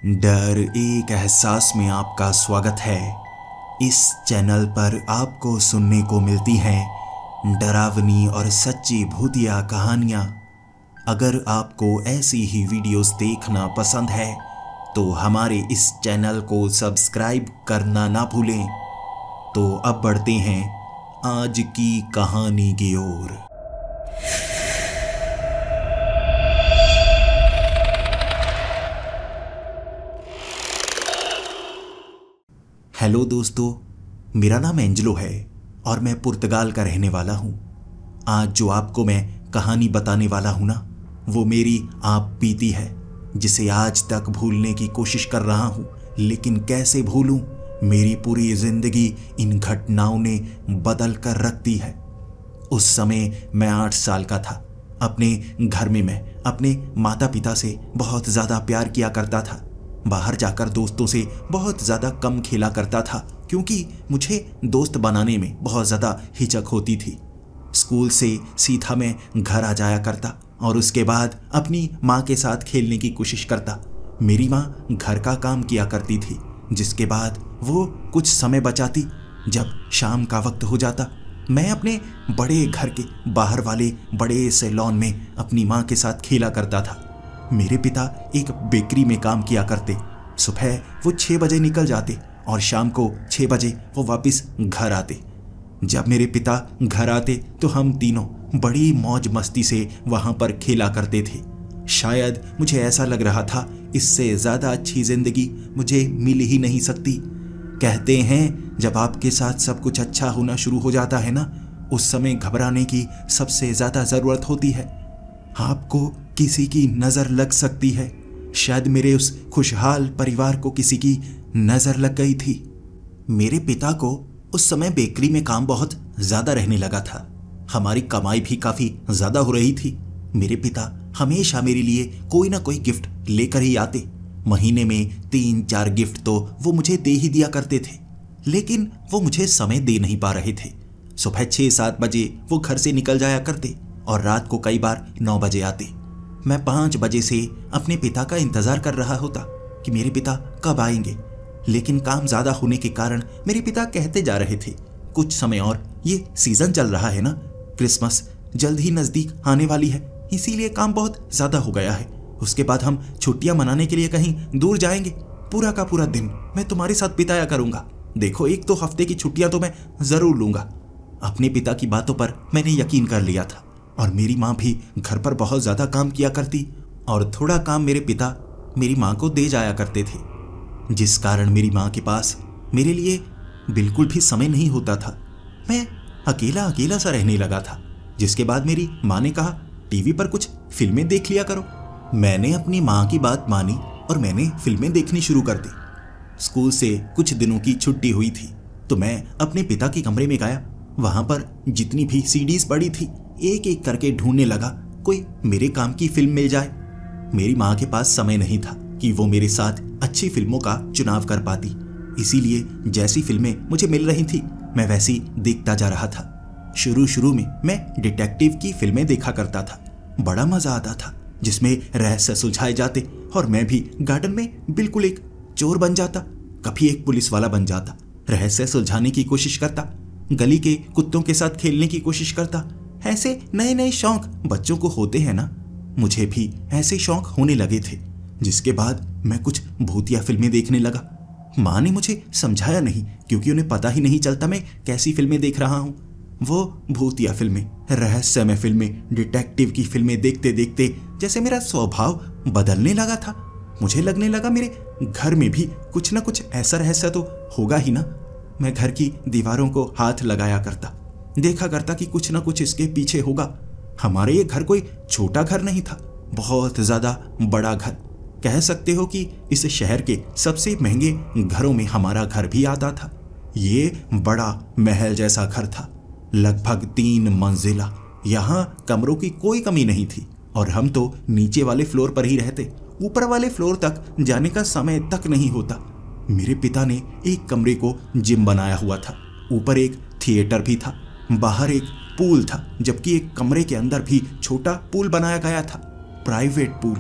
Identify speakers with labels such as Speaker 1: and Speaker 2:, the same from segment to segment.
Speaker 1: डर एक एहसास में आपका स्वागत है। इस चैनल पर आपको सुनने को मिलती हैं डरावनी और सच्ची भूतिया कहानियाँ। अगर आपको ऐसी ही वीडियोस देखना पसंद है तो हमारे इस चैनल को सब्सक्राइब करना ना भूलें। तो अब बढ़ते हैं आज की कहानी की ओर। हेलो दोस्तों, मेरा नाम एंजलो है और मैं पुर्तगाल का रहने वाला हूँ। आज जो आपको मैं कहानी बताने वाला हूँ ना, वो मेरी आप बीती है जिसे आज तक भूलने की कोशिश कर रहा हूँ, लेकिन कैसे भूलूं। मेरी पूरी जिंदगी इन घटनाओं ने बदल कर रख दी है। उस समय मैं 8 साल का था। अपने घर में मैं अपने माता पिता से बहुत ज़्यादा प्यार किया करता था। बाहर जाकर दोस्तों से बहुत ज़्यादा कम खेला करता था क्योंकि मुझे दोस्त बनाने में बहुत ज़्यादा हिचक होती थी। स्कूल से सीधा मैं घर आ जाया करता और उसके बाद अपनी माँ के साथ खेलने की कोशिश करता। मेरी माँ घर का काम किया करती थी, जिसके बाद वो कुछ समय बचाती। जब शाम का वक्त हो जाता, मैं अपने बड़े घर के बाहर वाले बड़े से लॉन में अपनी माँ के साथ खेला करता था। मेरे पिता एक बेकरी में काम किया करते। सुबह वो 6 बजे निकल जाते और शाम को 6 बजे वो वापस घर आते। जब मेरे पिता घर आते तो हम तीनों बड़ी मौज मस्ती से वहाँ पर खेला करते थे। शायद मुझे ऐसा लग रहा था इससे ज़्यादा अच्छी ज़िंदगी मुझे मिल ही नहीं सकती। कहते हैं जब आपके साथ सब कुछ अच्छा होना शुरू हो जाता है ना, उस समय घबराने की सबसे ज़्यादा ज़रूरत होती है। आपको किसी की नज़र लग सकती है। शायद मेरे उस खुशहाल परिवार को किसी की नज़र लग गई थी। मेरे पिता को उस समय बेकरी में काम बहुत ज़्यादा रहने लगा था। हमारी कमाई भी काफ़ी ज़्यादा हो रही थी। मेरे पिता हमेशा मेरे लिए कोई ना कोई गिफ्ट लेकर ही आते। महीने में 3-4 गिफ्ट तो वो मुझे दे ही दिया करते थे, लेकिन वो मुझे समय दे नहीं पा रहे थे। सुबह 6-7 बजे वो घर से निकल जाया करते और रात को कई बार 9 बजे आते। मैं 5 बजे से अपने पिता का इंतज़ार कर रहा होता कि मेरे पिता कब आएंगे, लेकिन काम ज़्यादा होने के कारण मेरे पिता कहते जा रहे थे कुछ समय और। ये सीज़न चल रहा है ना, क्रिसमस जल्द ही नज़दीक आने वाली है, इसीलिए काम बहुत ज़्यादा हो गया है। उसके बाद हम छुट्टियाँ मनाने के लिए कहीं दूर जाएंगे। पूरा का पूरा दिन मैं तुम्हारे साथ बिताया करूँगा। देखो, 1-2 हफ्ते की छुट्टियाँ तो मैं ज़रूर लूँगा। अपने पिता की बातों पर मैंने यकीन कर लिया था और मेरी माँ भी घर पर बहुत ज़्यादा काम किया करती और थोड़ा काम मेरे पिता मेरी माँ को दे जाया करते थे, जिस कारण मेरी माँ के पास मेरे लिए बिल्कुल भी समय नहीं होता था। मैं अकेला अकेला सा रहने लगा था, जिसके बाद मेरी माँ ने कहा टीवी पर कुछ फिल्में देख लिया करो। मैंने अपनी माँ की बात मानी और मैंने फिल्में देखनी शुरू कर दी। स्कूल से कुछ दिनों की छुट्टी हुई थी तो मैं अपने पिता के कमरे में गया। वहाँ पर जितनी भी सीडीज पड़ी थी एक एक करके ढूंढने लगा कोई मेरे काम की फिल्म मिल जाए। मेरी माँ के पास समय नहीं था कि वो मेरे साथ अच्छी फिल्मों का चुनाव कर पाती, इसीलिए जैसी फिल्में मुझे मिल रही थी मैं वैसी देखता जा रहा था। शुरू में मैं डिटेक्टिव की फिल्में देखा करता था। बड़ा मजा आता था, जिसमें रहस्य सुलझाए जाते और मैं भी गार्डन में बिल्कुल एक चोर बन जाता, कभी एक पुलिस वाला बन जाता, रहस्य सुलझाने की कोशिश करता, गली के कुत्तों के साथ खेलने की कोशिश करता। ऐसे नए नए शौक बच्चों को होते हैं ना, मुझे भी ऐसे शौक होने लगे थे। जिसके बाद मैं कुछ भूतिया फिल्में देखने लगा। माँ ने मुझे समझाया नहीं क्योंकि उन्हें पता ही नहीं चलता मैं कैसी फिल्में देख रहा हूँ। वो भूतिया फिल्में, रहस्यमय फिल्में, डिटेक्टिव की फिल्में देखते देखते जैसे मेरा स्वभाव बदलने लगा था। मुझे लगने लगा मेरे घर में भी कुछ ना कुछ ऐसा रहस्य तो होगा ही ना। मैं घर की दीवारों को हाथ लगाया करता, देखा करता कि कुछ ना कुछ इसके पीछे होगा। हमारे ये घर कोई छोटा घर नहीं था, बहुत ज़्यादा बड़ा घर। कह सकते हो कि इस शहर के सबसे महंगे घरों में हमारा घर भी आता था। ये बड़ा महल जैसा घर था, लगभग 3 मंजिला। यहाँ कमरों की कोई कमी नहीं थी और हम तो नीचे वाले फ्लोर पर ही रहते। ऊपर वाले फ्लोर तक जाने का समय तक नहीं होता। मेरे पिता ने एक कमरे को जिम बनाया हुआ था, ऊपर एक थिएटर भी था, बाहर एक पूल था, जबकि एक कमरे के अंदर भी छोटा पूल बनाया गया था, प्राइवेट पूल।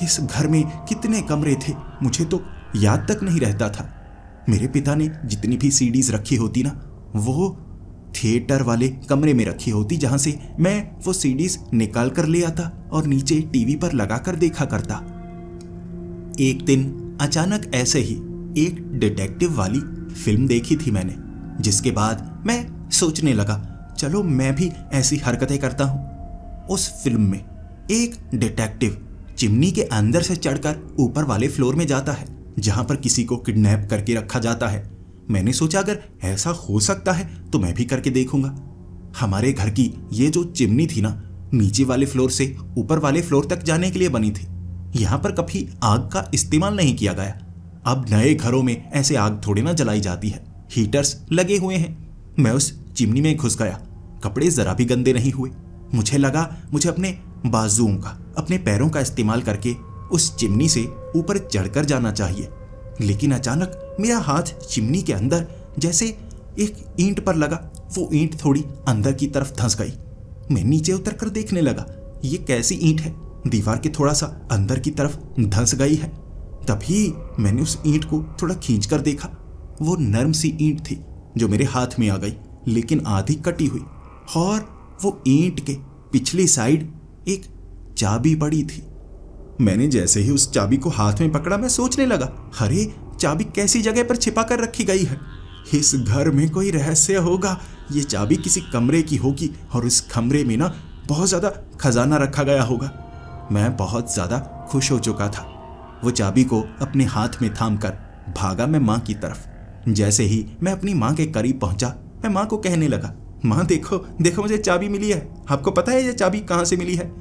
Speaker 1: इस घर में कितने कमरे थे मुझे तो याद तक नहीं रहता था। मेरे पिता ने जितनी भी सीडीज रखी होती ना, वो थिएटर वाले कमरे में रखी होती, जहां से मैं वो सीडीज निकाल कर ले आता और नीचे टीवी पर लगाकर देखा करता। एक दिन अचानक ऐसे ही एक डिटेक्टिव वाली फिल्म देखी थी मैंने, जिसके बाद मैं सोचने लगा चलो मैं भी ऐसी हरकतें करता हूं। उस फिल्म में एक डिटेक्टिव चिमनी के अंदर से चढ़कर ऊपर वाले फ्लोर में जाता है, जहां पर किसी को किडनैप करके रखा जाता है। मैंने सोचा अगर ऐसा हो सकता है तो मैं भी करके देखूंगा। हमारे घर की ये जो चिमनी थी ना, नीचे वाले फ्लोर से ऊपर वाले फ्लोर तक जाने के लिए बनी थी। यहाँ पर कभी आग का इस्तेमाल नहीं किया गया। अब नए घरों में ऐसे आग थोड़ी ना जलाई जाती है, हीटर्स लगे हुए हैं। मैं उस चिमनी में घुस गया। कपड़े जरा भी गंदे नहीं हुए। मुझे लगा मुझे अपने बाजुओं का, अपने पैरों का इस्तेमाल करके उस चिमनी से ऊपर चढ़कर जाना चाहिए। लेकिन अचानक मेरा हाथ चिमनी के अंदर जैसे एक ईंट पर लगा। वो ईंट थोड़ी अंदर की तरफ धंस गई। मैं नीचे उतर कर देखने लगा, ये कैसी ईंट है, दीवार के थोड़ा सा अंदर की तरफ धंस गई है। तभी मैंने उस ईंट को थोड़ा खींच कर देखा। वो नरम सी ईंट थी जो मेरे हाथ में आ गई, लेकिन आधी कटी हुई। और वो ईंट के पिछली साइड एक चाबी पड़ी थी। मैंने जैसे ही उस चाबी को हाथ में पकड़ा, मैं सोचने लगा अरे चाबी कैसी जगह पर छिपा कर रखी गई है। इस घर में कोई रहस्य होगा। ये चाबी किसी कमरे की होगी और इस कमरे में ना बहुत ज्यादा खजाना रखा गया होगा। मैं बहुत ज्यादा खुश हो चुका था। वो चाबी को अपने हाथ में थाम कर भागा मैं माँ की तरफ। जैसे ही मैं अपनी माँ के करीब पहुंचा, मैं माँ को कहने लगा, माँ देखो देखो मुझे चाबी मिली है। आपको पता है ये चाबी कहाँ से मिली है?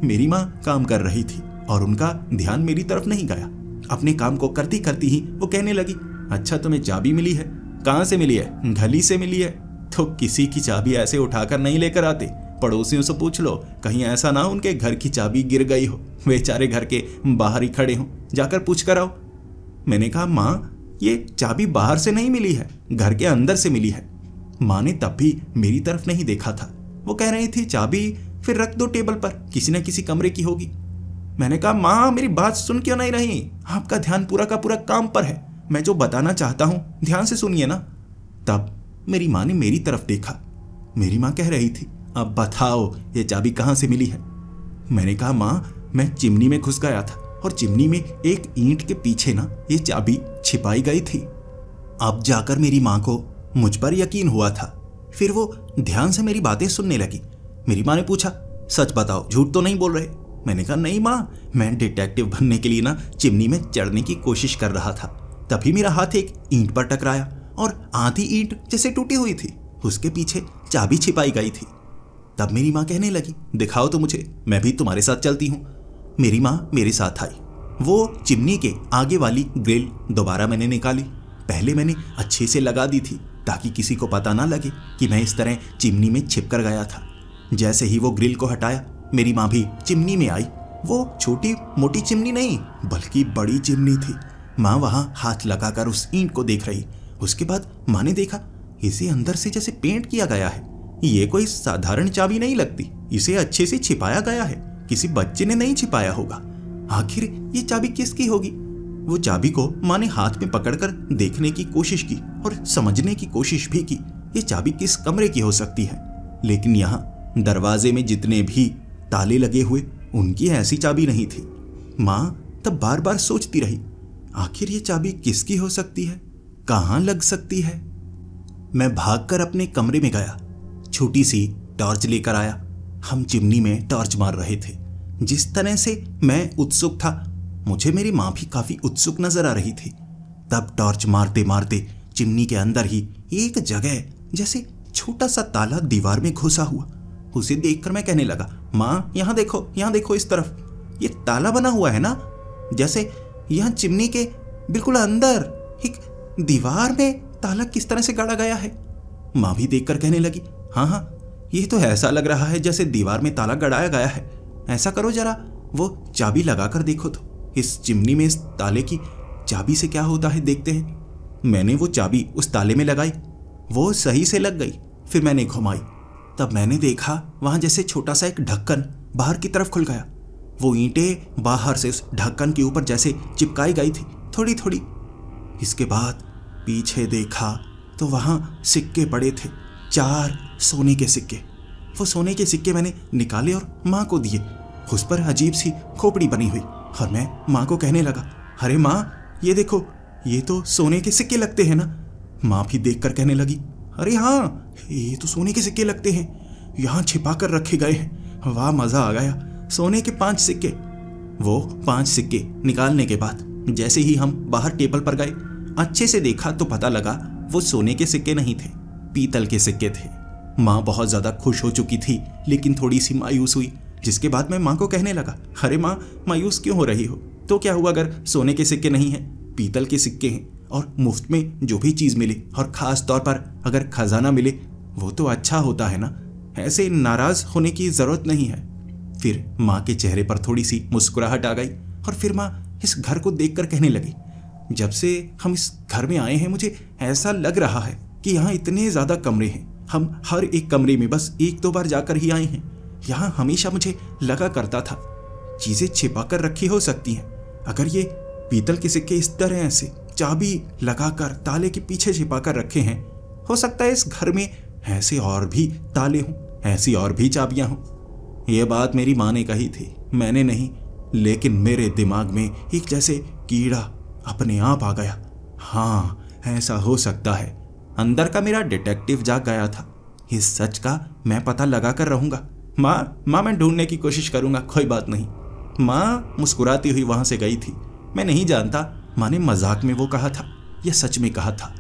Speaker 1: मेरी माँ काम कर रही थी और उनका ध्यान मेरी तरफ नहीं गया। अपने काम को करती करती ही वो कहने लगी, अच्छा तुम्हें चाबी मिली है, कहाँ से मिली है? गली से मिली है। तो किसी की चाबी ऐसे उठाकर नहीं लेकर आते, पड़ोसियों से पूछ लो, कहीं ऐसा ना उनके घर की चाबी गिर गई हो, बेचारे घर के बाहर ही खड़े हों, जाकर पूछ कर आओ। मैंने कहा माँ ये चाबी बाहर से नहीं मिली है, घर के अंदर से मिली है। माँ ने तब भी मेरी तरफ नहीं देखा था। वो कह रही थी चाबी फिर रख दो टेबल पर, किसी न किसी कमरे की होगी। मैंने कहा माँ मेरी बात सुन क्यों नहीं रही? आपका ध्यान पूरा का पूरा काम पर है। मैं जो बताना चाहता हूँ ध्यान से सुनिए ना। तब मेरी माँ ने मेरी तरफ देखा। मेरी माँ कह रही थी, अब बताओ ये चाबी कहाँ से मिली है? मैंने कहा माँ मैं चिमनी में घुस गया था और चिमनी में एक ईंट के पीछे ना ये चाबी छिपाई गई थी। अब जाकर मेरी माँ को मुझ पर यकीन हुआ था। फिर वो ध्यान से मेरी बातें सुनने लगी। मेरी माँ ने पूछा, सच बताओ, झूठ तो नहीं बोल रहे? मैंने कहा नहीं माँ, मैं डिटेक्टिव बनने के लिए ना चिमनी में चढ़ने की कोशिश कर रहा था। तभी मेरा हाथ एक ईंट पर टकराया और आधी ईंट जैसे टूटी हुई थी, उसके पीछे चाबी छिपाई गई थी। तब मेरी माँ कहने लगी, दिखाओ तो मुझे, मैं भी तुम्हारे साथ चलती हूँ। मेरी माँ मेरे साथ आई। वो चिमनी के आगे वाली ग्रिल दोबारा मैंने निकाली। पहले मैंने अच्छे से लगा दी थी ताकि किसी को पता ना लगे कि मैं इस तरह चिमनी में छिप कर गया था। जैसे ही वो ग्रिल को हटाया, मेरी माँ भी चिमनी में आई। वो छोटी मोटी चिमनी नहीं बल्कि बड़ी चिमनी थी। माँ वहां हाथ लगाकर उस ईंट को देख रही। उसके बाद माँ ने देखा इसे अंदर से जैसे पेंट किया गया है। ये कोई साधारण चाबी नहीं लगती, इसे अच्छे से छिपाया गया है। किसी बच्चे ने नहीं छिपाया होगा। आखिर ये चाबी किसकी होगी? वो चाबी को माँ ने हाथ में पकड़कर देखने की कोशिश की और समझने की कोशिश भी की ये चाबी किस कमरे की हो सकती है। लेकिन यहाँ दरवाजे में जितने भी ताले लगे हुए, उनकी ऐसी चाबी नहीं थी। माँ तब बार बार सोचती रही, आखिर ये चाबी किसकी हो सकती है, कहाँ लग सकती है। मैं भागकर अपने कमरे में गया, छोटी सी टॉर्च लेकर आया। हम चिमनी में टॉर्च मार रहे थे। जिस तरह से मैं उत्सुक था, मुझे मेरी माँ भी काफी उत्सुक नजर आ रही थी। तब टॉर्च मारते मारते चिमनी के अंदर ही एक जगह जैसे छोटा सा ताला दीवार में घुसा हुआ, उसे देखकर मैं कहने लगा, माँ यहाँ देखो इस तरफ, ये ताला बना हुआ है ना, जैसे यहाँ चिमनी के बिल्कुल अंदर एक दीवार में ताला किस तरह से गाड़ा गया है। माँ भी देखकर कहने लगी, हाँ ये तो ऐसा लग रहा है जैसे दीवार में ताला गड़ाया गया है। ऐसा करो जरा वो चाबी लगाकर देखो तो, इस चिमनी में इस ताले की चाबी से क्या होता है, देखते हैं। मैंने वो चाबी उस ताले में लगाई, वो सही से लग गई। फिर मैंने घुमाई, तब मैंने देखा वहां जैसे छोटा सा एक ढक्कन बाहर की तरफ खुल गया। वो ईंटें बाहर से उस ढक्कन के ऊपर जैसे चिपकाई गई थी, थोड़ी थोड़ी। इसके बाद पीछे देखा तो वहां सिक्के पड़े थे, 4 सोने के सिक्के। वो सोने के सिक्के मैंने निकाले और माँ को दिए। उस पर अजीब सी खोपड़ी बनी हुई, और मैं माँ को कहने लगा, अरे माँ ये देखो, ये तो सोने के सिक्के लगते हैं ना। माँ भी देखकर कहने लगी, अरे हाँ ये तो सोने के सिक्के लगते हैं, यहाँ छिपा कर रखे गए हैं। वाह मज़ा आ गया। सोने के 5 सिक्के। वो 5 सिक्के निकालने के बाद जैसे ही हम बाहर टेबल पर गए, अच्छे से देखा तो पता लगा वो सोने के सिक्के नहीं थे, पीतल के सिक्के थे। माँ बहुत ज़्यादा खुश हो चुकी थी, लेकिन थोड़ी सी मायूस हुई। जिसके बाद मैं माँ को कहने लगा, अरे माँ मायूस क्यों हो रही हो? तो क्या हुआ अगर सोने के सिक्के नहीं हैं, पीतल के सिक्के हैं, और मुफ्त में जो भी चीज़ मिले, और ख़ास तौर पर अगर खजाना मिले, वो तो अच्छा होता है ना। ऐसे नाराज़ होने की ज़रूरत नहीं है। फिर माँ के चेहरे पर थोड़ी सी मुस्कुराहट आ गई, और फिर माँ इस घर को देखकर कहने लगी, जब से हम इस घर में आए हैं मुझे ऐसा लग रहा है कि यहाँ इतने ज़्यादा कमरे हैं, हम हर एक कमरे में बस 1-2 बार जाकर ही आए हैं। यहाँ हमेशा मुझे लगा करता था चीज़ें छिपा कर रखी हो सकती हैं। अगर ये पीतल के सिक्के इस तरह ऐसे चाबी लगाकर ताले के पीछे छिपा कर रखे हैं, हो सकता है इस घर में ऐसे और भी ताले हों, ऐसी और भी चाबियां हों। ये बात मेरी माँ ने कही थी, मैंने नहीं, लेकिन मेरे दिमाग में एक जैसे कीड़ा अपने आप आ गया। हाँ ऐसा हो सकता है। अंदर का मेरा डिटेक्टिव जाग गया था। इस सच का मैं पता लगा कर रहूंगा। माँ मैं ढूंढने की कोशिश करूंगा, कोई बात नहीं। माँ मुस्कुराती हुई वहां से गई थी। मैं नहीं जानता माँ ने मजाक में वो कहा था या सच में कहा था,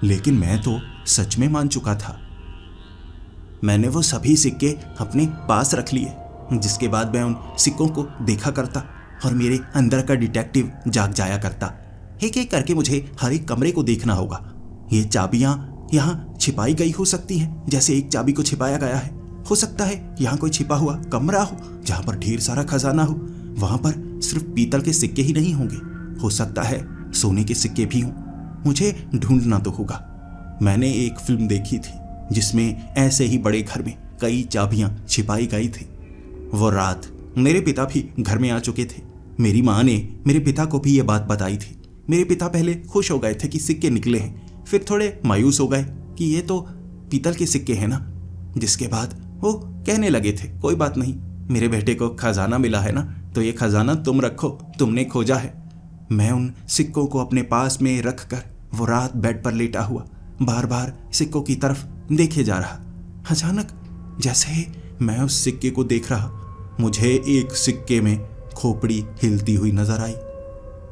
Speaker 1: लेकिन मैं तो सच में मान चुका था। मैंने वो सभी सिक्के अपने पास रख लिए, जिसके बाद मैं उन सिक्कों को देखा करता और मेरे अंदर का डिटेक्टिव जाग जाया करता। एक एक करके मुझे हर एक कमरे को देखना होगा। ये चाबियां यहाँ छिपाई गई हो सकती हैं, जैसे एक चाबी को छिपाया गया है। हो सकता है यहाँ कोई छिपा हुआ कमरा हो जहाँ पर ढेर सारा खजाना हो। वहां पर सिर्फ पीतल के सिक्के ही नहीं होंगे, हो सकता है सोने के सिक्के भी हों। मुझे ढूंढना तो होगा। मैंने एक फिल्म देखी थी जिसमें ऐसे ही बड़े घर में कई चाबियां छिपाई गई थी। वो रात मेरे पिता भी घर में आ चुके थे। मेरी माँ ने मेरे पिता को भी ये बात बताई थी। मेरे पिता पहले खुश हो गए थे कि सिक्के निकले हैं, फिर थोड़े मायूस हो गए कि ये तो पीतल के सिक्के हैं ना। जिसके बाद वो कहने लगे थे, कोई बात नहीं, मेरे बेटे को खजाना मिला है ना, तो ये खजाना तुम रखो, तुमने खोजा है। मैं उन सिक्कों को अपने पास में रख कर वो रात बेड पर लेटा हुआ बार बार सिक्कों की तरफ देखे जा रहा। अचानक जैसे मैं उस सिक्के को देख रहा, मुझे एक सिक्के में खोपड़ी हिलती हुई नजर आई।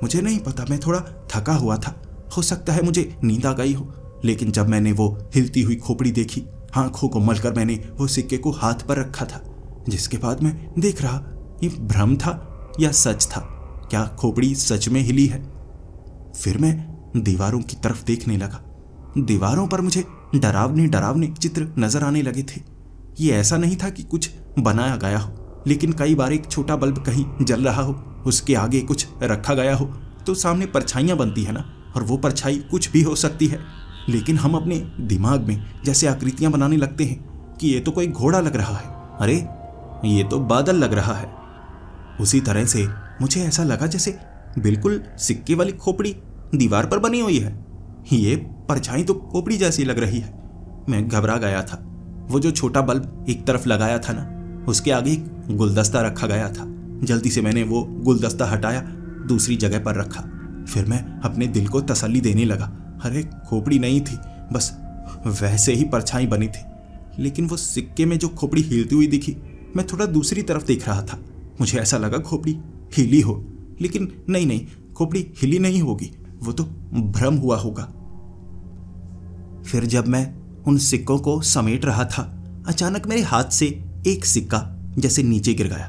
Speaker 1: मुझे नहीं पता, मैं थोड़ा थका हुआ था, हो सकता है मुझे नींद आ गई हो, लेकिन जब मैंने वो हिलती हुई खोपड़ी देखी, आंखों को मलकर मैंने वो सिक्के को हाथ पर रखा था। जिसके बाद मैं देख रहा ये भ्रम था या सच था, क्या खोपड़ी सच में हिली है। फिर मैं दीवारों की तरफ देखने लगा। दीवारों पर मुझे डरावने डरावने चित्र नजर आने लगे थे। ये ऐसा नहीं था कि कुछ बनाया गया हो, लेकिन कई बार एक छोटा बल्ब कहीं जल रहा हो, उसके आगे कुछ रखा गया हो तो सामने परछाइयाँ बनती है ना, और वो परछाई कुछ भी हो सकती है। लेकिन हम अपने दिमाग में जैसे आकृतियां बनाने लगते हैं कि ये तो कोई घोड़ा लग रहा है, अरे ये तो बादल लग रहा है। उसी तरह से मुझे ऐसा लगा जैसे बिल्कुल सिक्के वाली खोपड़ी दीवार पर बनी हुई है। ये परछाई तो खोपड़ी जैसी लग रही है। मैं घबरा गया था। वो जो छोटा बल्ब एक तरफ लगाया था ना, उसके आगे एक गुलदस्ता रखा गया था। जल्दी से मैंने वो गुलदस्ता हटाया, दूसरी जगह पर रखा। फिर मैं अपने दिल को तसल्ली देने लगा, अरे खोपड़ी नहीं थी, बस वैसे ही परछाई बनी थी। लेकिन वो सिक्के में जो खोपड़ी हिलती हुई दिखी, मैं थोड़ा दूसरी तरफ देख रहा था। मुझे ऐसा लगा खोपड़ी हिली हो, लेकिन नहीं, खोपड़ी हिली नहीं होगी, वो तो भ्रम हुआ होगा। फिर जब मैं उन सिक्कों को समेट रहा था, अचानक मेरे हाथ से एक सिक्का जैसे नीचे गिर गया।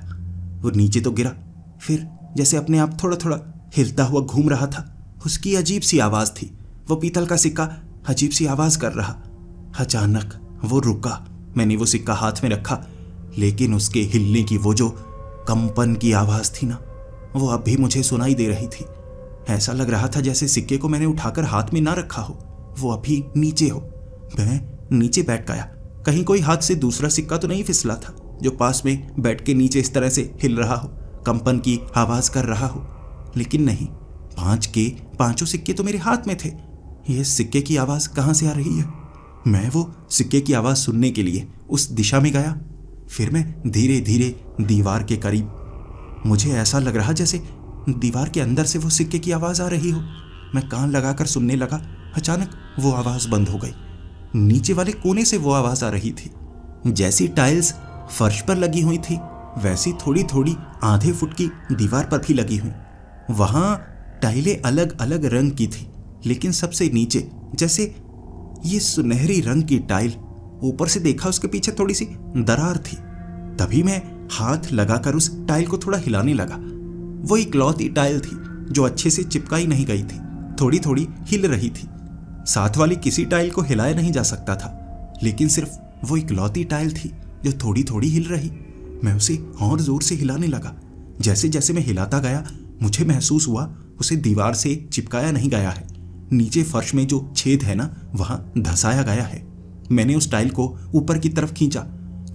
Speaker 1: वो नीचे तो गिरा, फिर जैसे अपने आप थोड़ा थोड़ा हिलता हुआ घूम रहा था। उसकी अजीब सी आवाज़ थी। वो पीतल का सिक्का अजीब सी आवाज़ कर रहा। अचानक वो रुका। मैंने वो सिक्का हाथ में रखा, लेकिन उसके हिलने की वो जो कंपन की आवाज़ थी ना, वो अब भी मुझे सुनाई दे रही थी। ऐसा लग रहा था जैसे सिक्के को मैंने उठाकर हाथ में ना रखा हो, वो अभी नीचे हो। मैं नीचे बैठ गया। कहीं कोई हाथ से दूसरा सिक्का तो नहीं फिसला था जो पास में बेड के नीचे इस तरह से हिल रहा हो। कंपन की आवाज कर रहा हो, लेकिन नहीं, 5 के 5 सिक्के तो मेरे हाथ में थे। यह सिक्के की आवाज कहां से आ रही है? मैं वो सिक्के की आवाज सुनने के लिए उस दिशा में गया। फिर मैं धीरे धीरे दीवार के करीब। मुझे ऐसा लग रहा जैसे दीवार के अंदर से वो सिक्के की आवाज आ रही हो। मैं कान लगाकर सुनने लगा। अचानक वो आवाज बंद हो गई। नीचे वाले कोने से वो आवाज आ रही थी। जैसी टाइल्स फर्श पर लगी हुई थी, वैसी थोड़ी थोड़ी आधे फुट की दीवार पर भी लगी हुई। वहां टाइलें अलग अलग रंग की थी, लेकिन सबसे नीचे जैसे ये सुनहरी रंग की टाइल, ऊपर से देखा उसके पीछे थोड़ी सी दरार थी। तभी मैं हाथ लगाकर उस टाइल को थोड़ा हिलाने लगा। वो इकलौती टाइल थी जो अच्छे से चिपकाई नहीं गई थी, थोड़ी थोड़ी हिल रही थी। साथ वाली किसी टाइल को हिलाया नहीं जा सकता था, लेकिन सिर्फ वो इकलौती टाइल थी जो थोड़ी थोड़ी हिल रही। मैं उसे और जोर से हिलाने लगा। जैसे जैसे मैं हिलाता गया, मुझे महसूस हुआ उसे दीवार से चिपकाया नहीं गया है, नीचे फर्श में जो छेद है ना, वहां धंसाया गया है। मैंने उस टाइल को ऊपर की तरफ खींचा,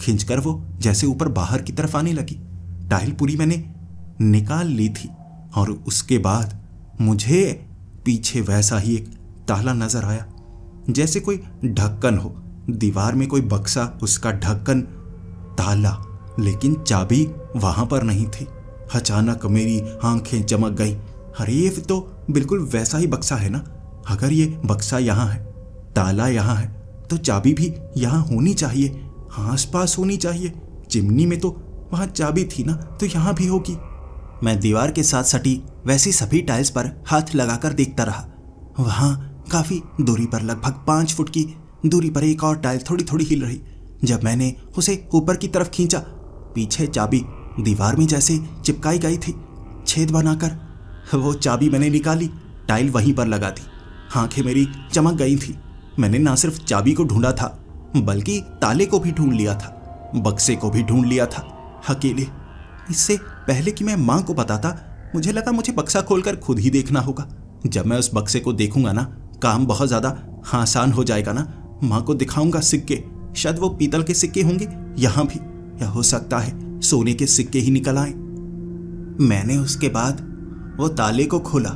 Speaker 1: खींचकर वो जैसे ऊपर बाहर की तरफ आने लगी। टाइल पूरी मैंने निकाल ली थी और उसके बाद मुझे पीछे वैसा ही एक ताला नजर आया, जैसे कोई ढक्कन हो। दीवार में कोई बक्सा, उसका ढक्कन, ताला, लेकिन चाबी वहां पर नहीं थी। अचानक मेरी आंखें चमक गई। अरे ये तो बिल्कुल वैसा ही बक्सा है ना। अगर ये बक्सा यहाँ है, ताला यहाँ है, तो चाबी भी यहाँ होनी चाहिए, आसपास होनी चाहिए। चिमनी में तो वहां चाबी थी ना, तो यहाँ भी होगी। मैं दीवार के साथ सटी वैसी सभी टाइल्स पर हाथ लगाकर देखता रहा। वहां काफी दूरी पर, लगभग 5 फुट की दूरी पर एक और टाइल थोड़ी थोड़ी हिल रही। जब मैंने उसे ऊपर की तरफ खींचा, पीछे चाबी दीवार में जैसे चिपकाई गई थी, छेद बनाकर वो चाबी मैंने निकाली, टाइल वहीं पर लगा थी। आंखें मेरी चमक गई थी। मैंने ना सिर्फ चाबी को ढूंढा था, बल्कि ताले को भी ढूंढ लिया था, बक्से को भी ढूंढ लिया था, अकेले। इससे पहले कि मैं मां को बताता, मुझे लगा मुझे बक्सा खोलकर खुद ही देखना होगा। जब मैं उस बक्से को देखूंगा ना, काम बहुत ज्यादा आसान हो जाएगा ना। मां को दिखाऊंगा सिक्के, शायद वो पीतल के सिक्के होंगे यहाँ भी, या हो सकता है सोने के सिक्के ही निकल आए। मैंने उसके बाद वो ताले को खोला,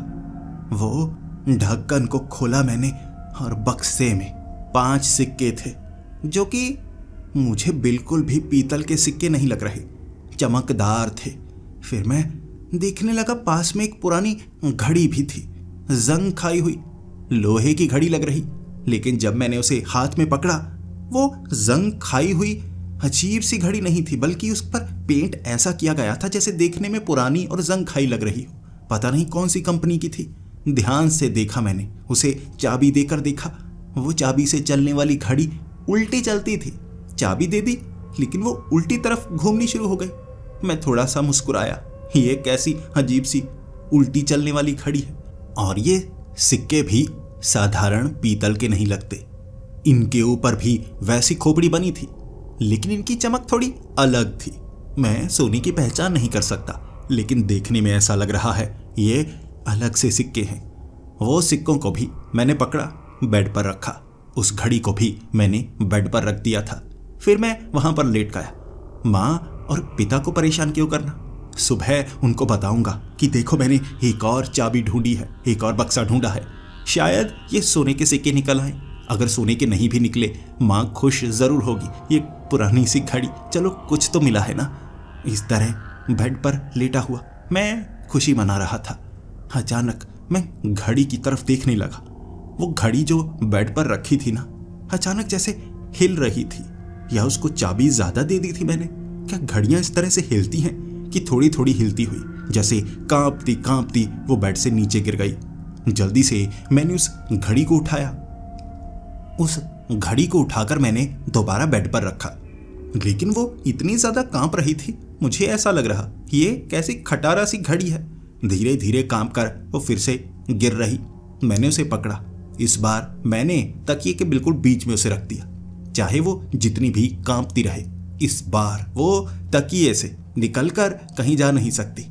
Speaker 1: वो ढक्कन को खोला मैंने, और बक्से में 5 सिक्के थे, जो कि मुझे बिल्कुल भी पीतल के सिक्के नहीं लग रहे, चमकदार थे। फिर मैं देखने लगा, पास में एक पुरानी घड़ी भी थी, जंग खाई हुई, लोहे की घड़ी लग रही। लेकिन जब मैंने उसे हाथ में पकड़ा, वो जंग खाई हुई अजीब सी घड़ी नहीं थी, बल्कि उस पर पेंट ऐसा किया गया था जैसे देखने में पुरानी और जंग खाई लग रही हो। पता नहीं कौन सी कंपनी की थी। ध्यान से देखा मैंने, उसे चाबी देकर देखा। वो चाबी से चलने वाली घड़ी उल्टी चलती थी। चाबी दे दी, लेकिन वो उल्टी तरफ घूमनी शुरू हो गई। मैं थोड़ा सा मुस्कुराया, ये कैसी अजीब सी उल्टी चलने वाली घड़ी है। और ये सिक्के भी साधारण पीतल के नहीं लगते, इनके ऊपर भी वैसी खोपड़ी बनी थी, लेकिन इनकी चमक थोड़ी अलग थी। मैं सोने की पहचान नहीं कर सकता, लेकिन देखने में ऐसा लग रहा है ये अलग से सिक्के हैं। वो सिक्कों को भी मैंने पकड़ा, बेड पर रखा। उस घड़ी को भी मैंने बेड पर रख दिया था। फिर मैं वहां पर लेट गया। माँ और पिता को परेशान क्यों करना, सुबह उनको बताऊंगा कि देखो मैंने एक और चाबी ढूंढी है, एक और बक्सा ढूंढा है, शायद ये सोने के सिक्के निकल आए। अगर सोने के नहीं भी निकले, माँ खुश जरूर होगी। ये पुरानी सी घड़ी, चलो कुछ तो मिला है ना। इस तरह बेड पर लेटा हुआ मैं खुशी मना रहा था। अचानक मैं घड़ी की तरफ देखने लगा। वो घड़ी जो बेड पर रखी थी ना, अचानक जैसे हिल रही थी, या उसको चाबी ज्यादा दे दी थी मैंने। क्या घड़ियां इस तरह से हिलती हैं कि थोड़ी थोड़ी हिलती हुई, जैसे कांपती कांपती वो बेड से नीचे गिर गई। जल्दी से मैंने उस घड़ी को उठाया। उस घड़ी को उठाकर मैंने दोबारा बेड पर रखा, लेकिन वो इतनी ज्यादा कांप रही थी, मुझे ऐसा लग रहा ये कैसी खटारा सी घड़ी है। धीरे धीरे कांप कर वो फिर से गिर रही। मैंने उसे पकड़ा। इस बार मैंने तकिए के बिल्कुल बीच में उसे रख दिया, चाहे वो जितनी भी कांपती रहे। इस बार वो तकिए से निकलकर कहीं जा नहीं सकती।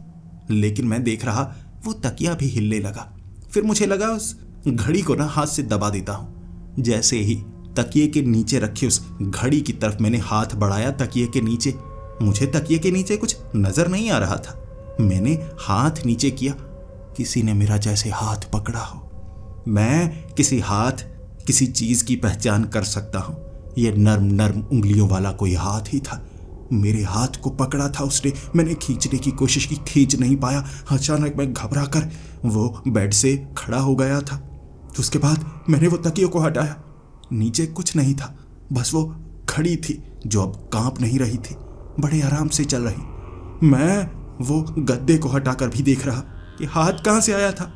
Speaker 1: लेकिन मैं देख रहा वो तकिया भी हिलने लगा। फिर मुझे लगा उस घड़ी को ना हाथ से दबा देता हूं। जैसे ही तकिए के नीचे रखी उस घड़ी की तरफ मैंने हाथ बढ़ाया, तकिए के नीचे, मुझे तकिए के नीचे कुछ नजर नहीं आ रहा था। मैंने हाथ नीचे किया, किसी ने मेरा जैसे हाथ पकड़ा हो। मैं किसी चीज की पहचान कर सकता हूं। यह नर्म नर्म उंगलियों वाला कोई हाथ ही था। मेरे हाथ को पकड़ा था उसने। मैंने खींचने की कोशिश की, खींच नहीं पाया। अचानक मैं घबरा कर वो बेड से खड़ा हो गया था। उसके बाद मैंने वो तकियों को हटाया। नीचे कुछ नहीं था, बस वो घड़ी थी जो अब कांप नहीं रही थी, बड़े आराम से चल रही। मैं वो गद्दे को हटाकर भी देख रहा कि हाथ कहाँ से आया था।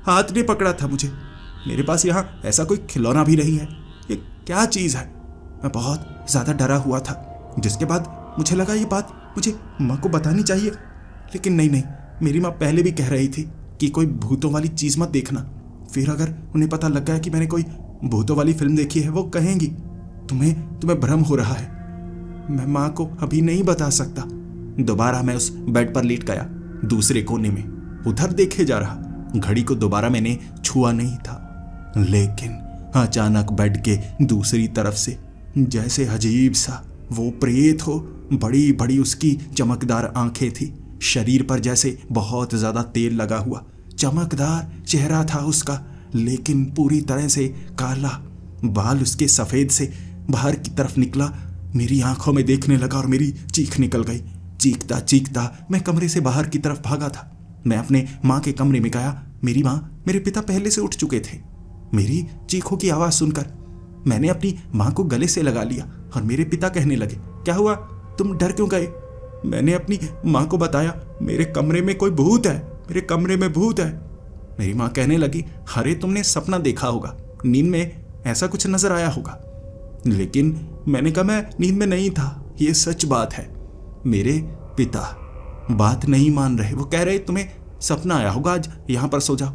Speaker 1: हाथ ने पकड़ा था मुझे। मेरे पास यहाँ ऐसा कोई खिलौना भी नहीं है। ये क्या चीज़ है? मैं बहुत ज़्यादा डरा हुआ था, जिसके बाद मुझे लगा ये बात मुझे माँ को बतानी चाहिए। लेकिन नहीं, मेरी माँ पहले भी कह रही थी कि कोई भूतों वाली चीज़ मत देखना। फिर अगर उन्हें पता लग गया कि मैंने कोई भूतों वाली फिल्म देखी है, वो कहेंगी तुम्हें भ्रम हो रहा है। मैं माँ को अभी नहीं बता सकता। दोबारा मैं उस बेड पर लेट गया, दूसरे कोने में उधर देखे जा रहा। घड़ी को दोबारा मैंने छुआ नहीं था, लेकिन अचानक बेड के दूसरी तरफ से जैसे अजीब सा वो प्रेत हो। बड़ी बड़ी उसकी चमकदार आंखें थी, शरीर पर जैसे बहुत ज्यादा तेल लगा हुआ। चमकदार चेहरा था उसका, लेकिन पूरी तरह से काला। बाल उसके सफेद से बाहर की तरफ निकला। मेरी आंखों में देखने लगा और मेरी चीख निकल गई। चीखता चीखता मैं कमरे से बाहर की तरफ भागा था। मैं अपने माँ के कमरे में गया। मेरी माँ, मेरे पिता पहले से उठ चुके थे। मेरी चीखों की आवाज़ सुनकर मैंने अपनी माँ को गले से लगा लिया और मेरे पिता कहने लगे, क्या हुआ, तुम डर क्यों गए? मैंने अपनी माँ को बताया, मेरे कमरे में कोई भूत है, मेरे कमरे में भूत है। मेरी माँ कहने लगी, अरे तुमने सपना देखा होगा, नींद में ऐसा कुछ नजर आया होगा। लेकिन मैंने कहा मैं नींद में नहीं था, ये सच बात है। मेरे पिता बात नहीं मान रहे। वो कह रहे तुम्हें सपना आया होगा, आज यहाँ पर सो जाओ।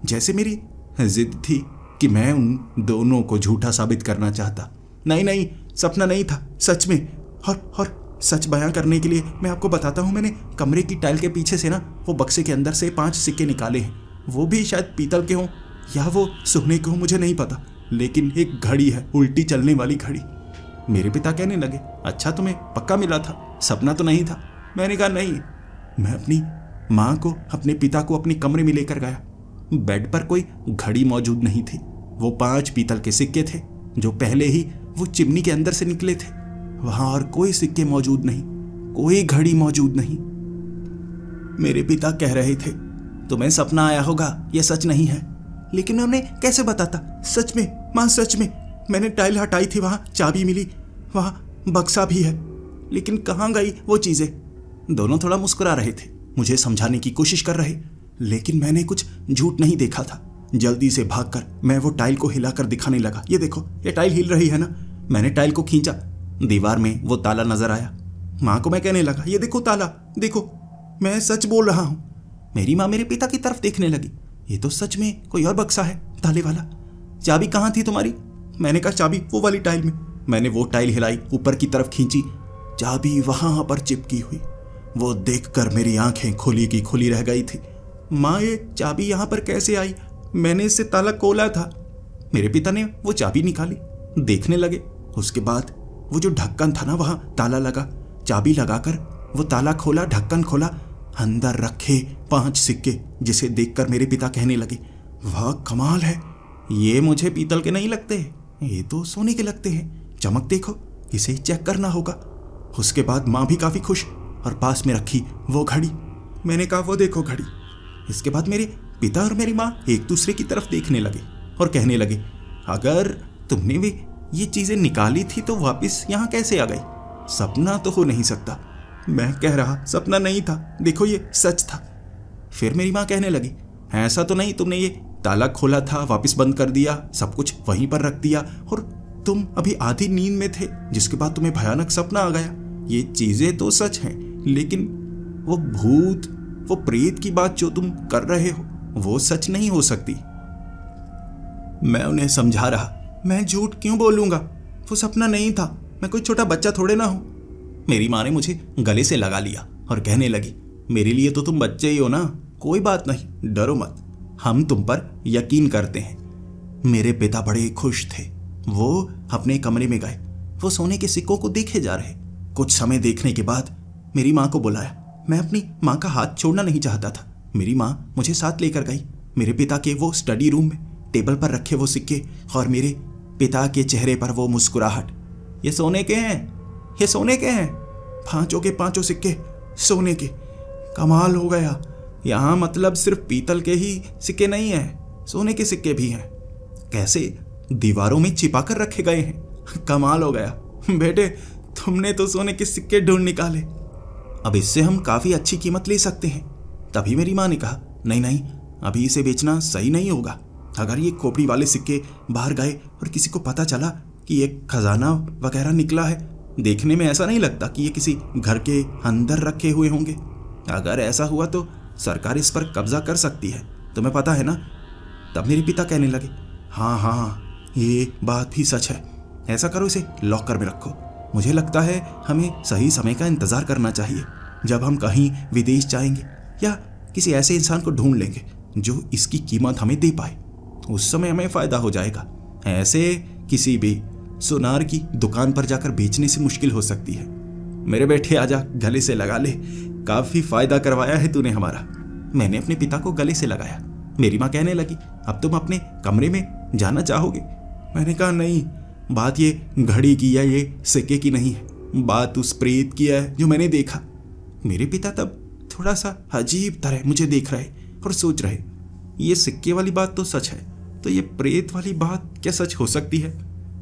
Speaker 1: जैसे मेरी जिद थी कि मैं उन दोनों को झूठा साबित करना चाहता। नहीं, सपना नहीं था, सच में। और सच बयां करने के लिए मैं आपको बताता हूँ, मैंने कमरे की टाइल के पीछे से ना वो बक्से के अंदर से 5 सिक्के निकाले हैं। वो भी शायद पीतल के हों या वो सोने के हों, मुझे नहीं पता। लेकिन एक घड़ी है, उल्टी चलने वाली घड़ी। मेरे पिता कहने लगे, अच्छा तुम्हें पक्का मिला था, सपना तो नहीं था? मैंने कहा नहीं। मैं अपनी माँ को, अपने पिता को अपने कमरे में लेकर गया। बेड पर कोई घड़ी मौजूद नहीं थी। वो 5 पीतल के सिक्के थे जो पहले ही वो चिमनी के अंदर से निकले थे। वहां और कोई सिक्के मौजूद नहीं, कोई घड़ी मौजूद नहीं। मेरे पिता कह रहे थे, तुम्हें सपना आया होगा, यह सच नहीं है। लेकिन उन्हें कैसे बताता? सच में माँ, सच में मैंने टाइल हटाई थी, वहां चाबी मिली, वहां बक्सा भी है। लेकिन कहाँ गई वो चीजें? दोनों थोड़ा मुस्कुरा रहे थे, मुझे समझाने की कोशिश कर रहे। लेकिन मैंने कुछ झूठ नहीं देखा था। जल्दी से भागकर मैं वो टाइल को हिलाकर दिखाने लगा, ये देखो, ये टाइल हिल रही है ना। मैंने टाइल को खींचा, दीवार में वो ताला नजर आया। माँ को मैं कहने लगा, ये देखो ताला, देखो, मैं सच बोल रहा हूँ। मेरी माँ मेरे पिता की तरफ देखने लगी, ये तो सच में कोई और बक्सा है, ताले वाला। चाबी कहाँ थी तुम्हारी? मैंने कहा चाबी वो वाली टाइल में। मैंने वो टाइल हिलाई, ऊपर की तरफ खींची, चाबी वहां पर चिपकी हुई। वो देखकर मेरी आंखें खुली की खुली रह गई थी। माँ, ये चाबी यहाँ पर कैसे आई? मैंने इससे ताला खोला था। मेरे पिता ने वो चाबी निकाली, देखने लगे। उसके बाद वो जो ढक्कन था ना, वहां ताला लगा। चाबी लगाकर वो ताला खोला, ढक्कन खोला, अंदर रखे 5 सिक्के, जिसे देखकर मेरे पिता कहने लगे, वाह कमाल है, ये मुझे पीतल के नहीं लगते, ये तो सोने के लगते हैं। चमक देखो, इसे चेक करना होगा। उसके बाद माँ भी काफी खुश और पास में रखी वो घड़ी। मैंने कहा, वो देखो घड़ी। इसके बाद मेरे पिता और मेरी माँ एक दूसरे की तरफ देखने लगे और कहने लगे, अगर तुमने भी ये चीजें निकाली थी तो वापस यहाँ कैसे आ गई? सपना तो हो नहीं सकता। मैं कह रहा, सपना नहीं था, देखो ये सच था। फिर मेरी माँ कहने लगी, ऐसा तो नहीं, तुमने ये ताला खोला था, वापस बंद कर दिया, सब कुछ वहीं पर रख दिया और तुम अभी आधी नींद में थे, जिसके बाद तुम्हें भयानक सपना आ गया। ये चीजें तो सच हैं, लेकिन वो भूत, वो प्रेत की बात जो तुम कर रहे हो, वो सच नहीं हो सकती। मैं उन्हें समझा रहा, मैं झूठ क्यों बोलूंगा, वो सपना नहीं था, मैं कोई छोटा बच्चा थोड़े ना हूं। मेरी माँ ने मुझे गले से लगा लिया और कहने लगी, मेरे लिए तो तुम बच्चे ही हो ना, कोई बात नहीं, डरो मत, हम तुम पर यकीन करते हैं। मेरे पिता बड़े खुश थे। वो अपने कमरे में गए, वो सोने के सिक्कों को देखे जा रहे। कुछ समय देखने के बाद मेरी माँ को बुलाया। मैं अपनी माँ का हाथ छोड़ना नहीं चाहता था। मेरी माँ मुझे साथ लेकर गई। मेरे पिता के वो स्टडी रूम में टेबल पर रखे वो सिक्के और मेरे पिता के चेहरे पर वो मुस्कुराहट। ये सोने के हैं, ये सोने के हैं, पांचों के पांचों सिक्के सोने के। कमाल हो गया, यहाँ मतलब सिर्फ पीतल के ही सिक्के नहीं हैं, सोने के सिक्के भी हैं। कैसे दीवारों में छिपा कर रखे गए हैं। कमाल हो गया बेटे, तुमने तो सोने के सिक्के ढूंढ निकाले। अब इससे हम काफी अच्छी कीमत ले सकते हैं। तभी मेरी माँ ने कहा, नहीं नहीं, अभी इसे बेचना सही नहीं होगा। अगर ये खोपड़ी वाले सिक्के बाहर गए और किसी को पता चला कि ये खजाना वगैरह निकला है, देखने में ऐसा नहीं लगता कि ये किसी घर के अंदर रखे हुए होंगे। अगर ऐसा हुआ तो सरकार इस पर कब्जा कर सकती है, तुम्हें पता है ना। तब मेरे पिता कहने लगे, हाँ हाँ, ये बात भी सच है। ऐसा करो, इसे लॉकर में रखो। मुझे लगता है हमें सही समय का इंतजार करना चाहिए। जब हम कहीं विदेश जाएंगे या किसी ऐसे इंसान को ढूंढ लेंगे जो इसकी कीमत हमें दे पाए, उस समय हमें फायदा हो जाएगा। ऐसे किसी भी सोनार की दुकान पर जाकर बेचने से मुश्किल हो सकती है। मेरे बेटे आजा, गले से लगा ले, काफी फायदा करवाया है तूने हमारा। मैंने अपने पिता को गले से लगाया। मेरी माँ कहने लगी, अब तुम अपने कमरे में जाना चाहोगे? मैंने कहा, नहीं, बात ये घड़ी की या ये सिक्के की नहीं है, बात उस प्रेत की है जो मैंने देखा। मेरे पिता तब थोड़ा सा अजीब तरह मुझे देख रहे और सोच रहे, ये सिक्के वाली बात तो सच है, तो ये प्रेत वाली बात क्या सच हो सकती है?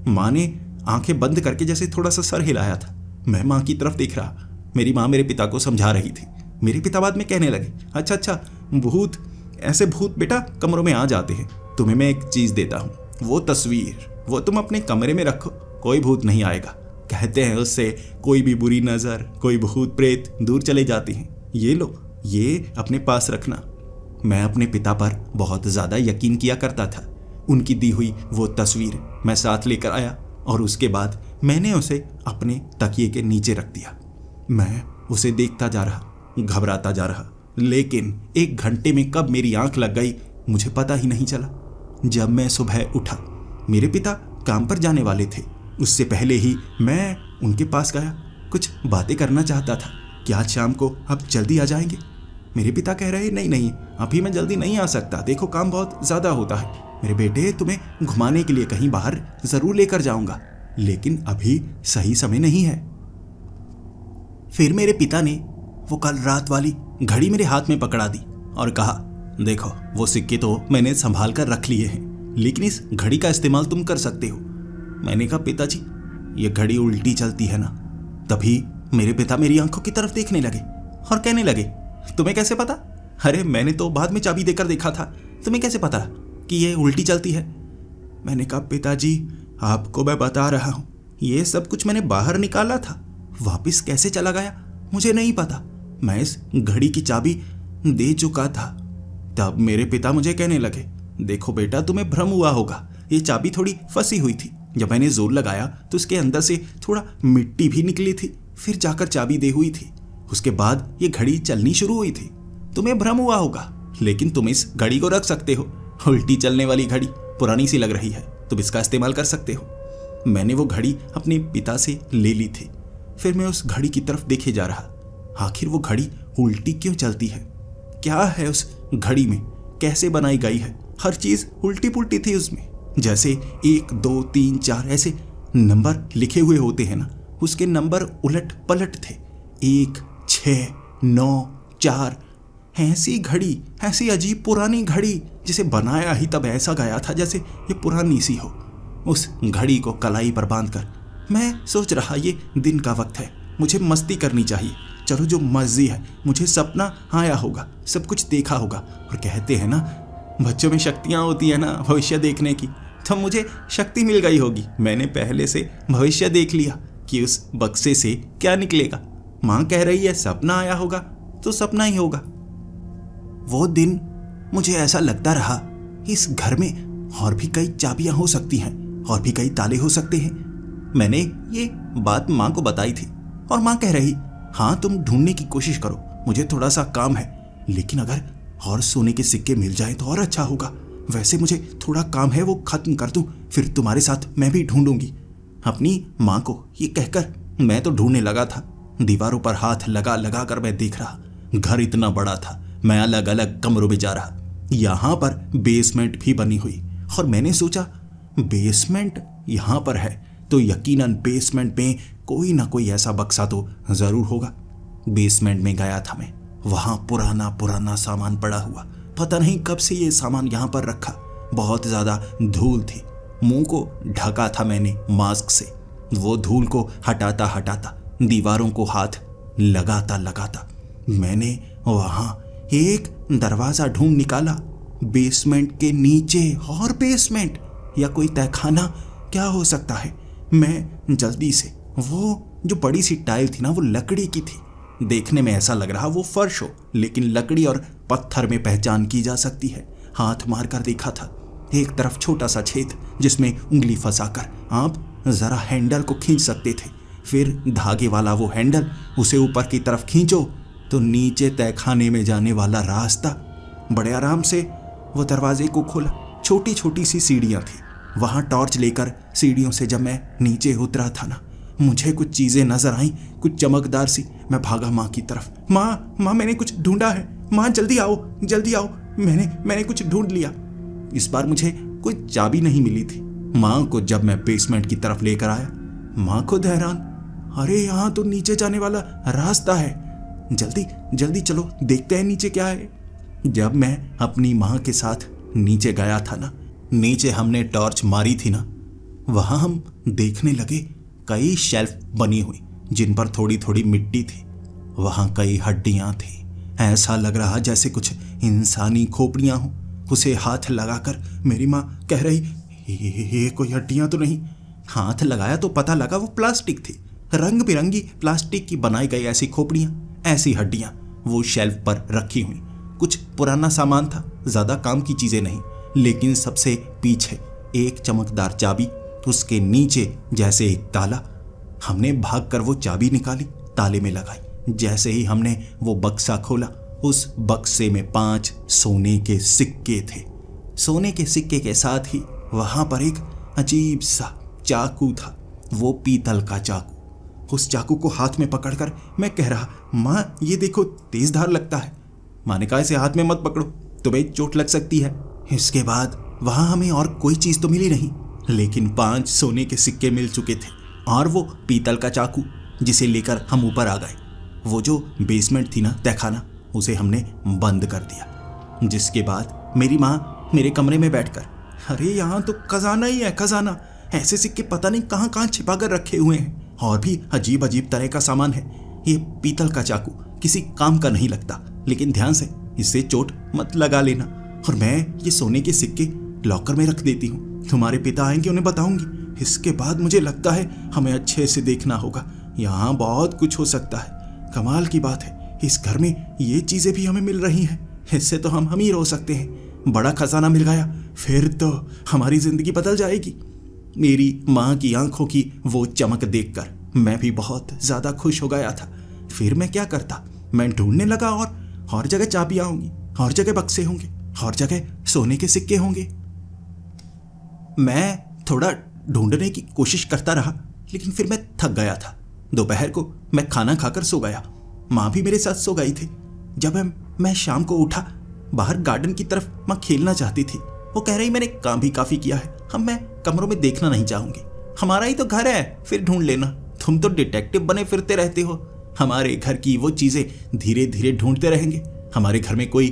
Speaker 1: माँ ने आंखें बंद करके जैसे थोड़ा सा सर हिलाया था। मैं माँ की तरफ देख रहा। मेरी माँ मेरे पिता को समझा रही थी। मेरे पिता बाद में कहने लगे, अच्छा अच्छा, भूत, ऐसे भूत बेटा कमरों में आ जाते हैं। तुम्हें मैं एक चीज देता हूँ, वो तस्वीर, वो तुम अपने कमरे में रखो, कोई भूत नहीं आएगा। कहते हैं उससे कोई भी बुरी नजर, कोई भूत प्रेत दूर चले जाती हैं। ये लो, ये अपने पास रखना। मैं अपने पिता पर बहुत ज्यादा यकीन किया करता था। उनकी दी हुई वो तस्वीर मैं साथ लेकर आया और उसके बाद मैंने उसे अपने तकिए के नीचे रख दिया। मैं उसे देखता जा रहा, घबराता जा रहा, लेकिन 1 घंटे में कब मेरी आंख लग गई मुझे पता ही नहीं चला। जब मैं सुबह उठा, मेरे पिता काम पर जाने वाले थे। उससे पहले ही मैं उनके पास गया, कुछ बातें करना चाहता था कि आज शाम को आप जल्दी आ जाएंगे। मेरे पिता कह रहे, नहीं नहीं, अभी मैं जल्दी नहीं आ सकता, देखो काम बहुत ज़्यादा होता है। मेरे बेटे, तुम्हें घुमाने के लिए कहीं बाहर ज़रूर लेकर जाऊंगा, लेकिन अभी सही समय नहीं है। फिर मेरे पिता ने वो कल रात वाली घड़ी मेरे हाथ में पकड़ा दी और कहा, देखो वो सिक्के तो मैंने संभाल कर रख लिए हैं, लेकिन इस घड़ी का इस्तेमाल तुम कर सकते हो। मैंने कहा, पिताजी ये घड़ी उल्टी चलती है ना। तभी मेरे पिता मेरी आंखों की तरफ देखने लगे और कहने लगे, तुम्हें कैसे पता? अरे मैंने तो बाद में चाबी देकर देखा था, तुम्हें कैसे पता कि ये उल्टी चलती है? मैंने कहा, पिताजी आपको मैं बता रहा हूँ, ये सब कुछ मैंने बाहर निकाला था, वापस कैसे चला गया मुझे नहीं पता। मैं इस घड़ी की चाबी दे चुका था। तब मेरे पिता मुझे कहने लगे, देखो बेटा, तुम्हें भ्रम हुआ होगा, ये चाबी थोड़ी फंसी हुई थी। जब मैंने जोर लगाया तो उसके अंदर से थोड़ा मिट्टी भी निकली थी, फिर जाकर चाबी दे हुई थी। उसके बाद ये घड़ी चलनी शुरू हुई थी। तुम्हें भ्रम हुआ होगा, लेकिन तुम इस घड़ी को रख सकते हो। उल्टी चलने वाली घड़ी पुरानी सी लग रही है, तुम इसका इस्तेमाल कर सकते हो। मैंने वो घड़ी अपने पिता से ले ली थी। फिर मैं उस घड़ी की तरफ देखे जा रहा, आखिर वो घड़ी उल्टी क्यों चलती है? क्या है उस घड़ी में? कैसे बनाई गई है? हर चीज उल्टी पुल्टी थी उसमें। जैसे 1 2 3 4 ऐसे नंबर लिखे हुए होते हैं ना, उसके नंबर उलट पलट थे। 1 6 9 4। ऐसी घड़ी, ऐसी अजीब पुरानी घड़ी जिसे बनाया ही तब ऐसा गया था जैसे ये पुरानी सी हो। उस घड़ी को कलाई पर बांधकर मैं सोच रहा, ये दिन का वक्त है, मुझे मस्ती करनी चाहिए। चलो जो मर्जी है, मुझे सपना आया होगा, सब कुछ देखा होगा। और कहते हैं ना, बच्चों में शक्तियाँ होती है ना भविष्य देखने की, तो मुझे शक्ति मिल गई होगी। मैंने पहले से भविष्य देख लिया कि उस बक्से से क्या निकलेगा। माँ कह रही है सपना आया होगा तो सपना ही होगा। वो दिन मुझे ऐसा लगता रहा, इस घर में और भी कई चाबियां हो सकती हैं, और भी कई ताले हो सकते हैं। मैंने ये बात माँ को बताई थी और माँ कह रही, हाँ तुम ढूंढने की कोशिश करो, मुझे थोड़ा सा काम है, लेकिन अगर और सोने के सिक्के मिल जाए तो और अच्छा होगा। वैसे मुझे थोड़ा काम है, वो खत्म कर दूं, फिर तुम्हारे साथ मैं भी ढूंढूंगी। अपनी माँ को ये कहकर मैं तो ढूंढने लगा था। दीवारों पर हाथ लगा लगा कर मैं देख रहा, घर इतना बड़ा था, मैं अलग अलग कमरों में जा रहा। यहाँ पर बेसमेंट भी बनी हुई और मैंने सोचा बेसमेंट यहाँ पर है तो यकीनन बेसमेंट में कोई ना कोई ऐसा बक्सा तो जरूर होगा। बेसमेंट में गया था मैं, वहां पुराना पुराना सामान पड़ा हुआ, पता नहीं कब से ये सामान यहाँ पर रखा। बहुत ज्यादा धूल थी, मुंह को ढका था मैंने मास्क से। वो धूल को हटाता हटाता, दीवारों को हाथ लगाता लगाता मैंने वहां एक दरवाजा ढूंढ निकाला। बेसमेंट के नीचे और बेसमेंट, या कोई तहखाना क्या हो सकता है। मैं जल्दी से, वो जो बड़ी सी टाइल थी ना, वो लकड़ी की थी। देखने में ऐसा लग रहा वो फर्श हो, लेकिन लकड़ी और पत्थर में पहचान की जा सकती है। हाथ मारकर देखा था, एक तरफ छोटा सा छेद जिसमें उंगली फंसाकर आप जरा हैंडल को खींच सकते थे। फिर धागे वाला वो हैंडल, उसे ऊपर की तरफ खींचो तो नीचे तहखाने में जाने वाला रास्ता। बड़े आराम से वो दरवाजे को खोला। छोटी छोटी सी सीढ़ियां थी, वहां टॉर्च लेकर सीढ़ियों से जब मैं नीचे उतरा था ना, मुझे कुछ चीजें नजर आईं, कुछ चमकदार सी। मैं भागा माँ की तरफ। माँ मैंने कुछ ढूंढा है, माँ जल्दी आओ जल्दी आओ, मैंने कुछ ढूंढ लिया। इस बार मुझे कोई चाबी नहीं मिली थी। माँ को जब मैं बेसमेंट की तरफ लेकर आया, माँ खुद हैरान, अरे यहाँ तो नीचे जाने वाला रास्ता है, जल्दी जल्दी चलो देखते हैं नीचे क्या है। जब मैं अपनी माँ के साथ नीचे गया था ना, नीचे हमने टॉर्च मारी थी ना, वहां हम देखने लगे कई शेल्फ बनी हुई जिन पर थोड़ी थोड़ी मिट्टी थी। वहां कई हड्डियां थी, ऐसा लग रहा जैसे कुछ इंसानी खोपड़ियां हों। उसे हाथ लगाकर मेरी माँ कह रही, ये कोई हड्डियां तो नहीं। हाथ लगाया तो पता लगा वो प्लास्टिक थी, रंग बिरंगी प्लास्टिक की बनाई गई ऐसी खोपड़ियां, ऐसी हड्डियां वो शेल्फ पर रखी हुई। कुछ पुराना सामान था, ज्यादा काम की चीजें नहीं, लेकिन सबसे पीछे एक चमकदार चाबी, उसके नीचे जैसे एक ताला। हमने भागकर वो चाबी निकाली, ताले में लगाई। जैसे ही हमने वो बक्सा खोला, उस बक्से में 5 सोने के सिक्के थे। सोने के सिक्के के साथ ही वहां पर एक अजीब सा चाकू था, वो पीतल का चाकू। उस चाकू को हाथ में पकड़कर मैं कह रहा, माँ ये देखो तेज धार लगता है। माँ ने कहा, इसे हाथ में मत पकड़ो, तुम्हें चोट लग सकती है। इसके बाद वहां हमें और कोई चीज तो मिली नहीं, लेकिन 5 सोने के सिक्के मिल चुके थे और वो पीतल का चाकू, जिसे लेकर हम ऊपर आ गए। वो जो बेसमेंट थी ना, तहखाना, उसे हमने बंद कर दिया। जिसके बाद मेरी माँ मेरे कमरे में बैठकर, अरे यहाँ तो खजाना ही है, खजाना। ऐसे सिक्के पता नहीं कहाँ कहाँ छिपा कर रखे हुए हैं, और भी अजीब अजीब तरह का सामान है। ये पीतल का चाकू किसी काम का नहीं लगता, लेकिन ध्यान से, इससे चोट मत लगा लेना। और मैं ये सोने के सिक्के लॉकर में रख देती हूँ, तुम्हारे पिता आएंगे उन्हें बताऊंगी। इसके बाद मुझे लगता है हमें अच्छे से देखना होगा, यहाँ बहुत कुछ हो सकता है। कमाल की बात है, इस घर में ये चीजें भी हमें मिल रही हैं, इससे तो हम अमीर हो सकते हैं। बड़ा खजाना मिल गया, फिर तो हमारी जिंदगी बदल जाएगी। मेरी माँ की आंखों की वो चमक देखकर मैं भी बहुत ज्यादा खुश हो गया था। फिर मैं क्या करता, मैं ढूंढने लगा और हर जगह चाबियां होंगी, हर जगह बक्से होंगे, हर जगह सोने के सिक्के होंगे। मैं थोड़ा ढूंढने की कोशिश करता रहा, लेकिन फिर मैं थक गया था। दोपहर को मैं खाना खाकर सो गया, माँ भी मेरे साथ सो गई थी। जब मैं शाम को उठा, बाहर गार्डन की तरफ माँ खेलना चाहती थी। वो कह रही, मैंने काम भी काफी किया है, हम मैं कमरों में देखना नहीं चाहूंगी, हमारा ही तो घर है, फिर ढूंढ लेना। तुम तो डिटेक्टिव बने फिरते रहते हो, हमारे घर की वो चीजें धीरे धीरे ढूंढते रहेंगे। हमारे घर में कोई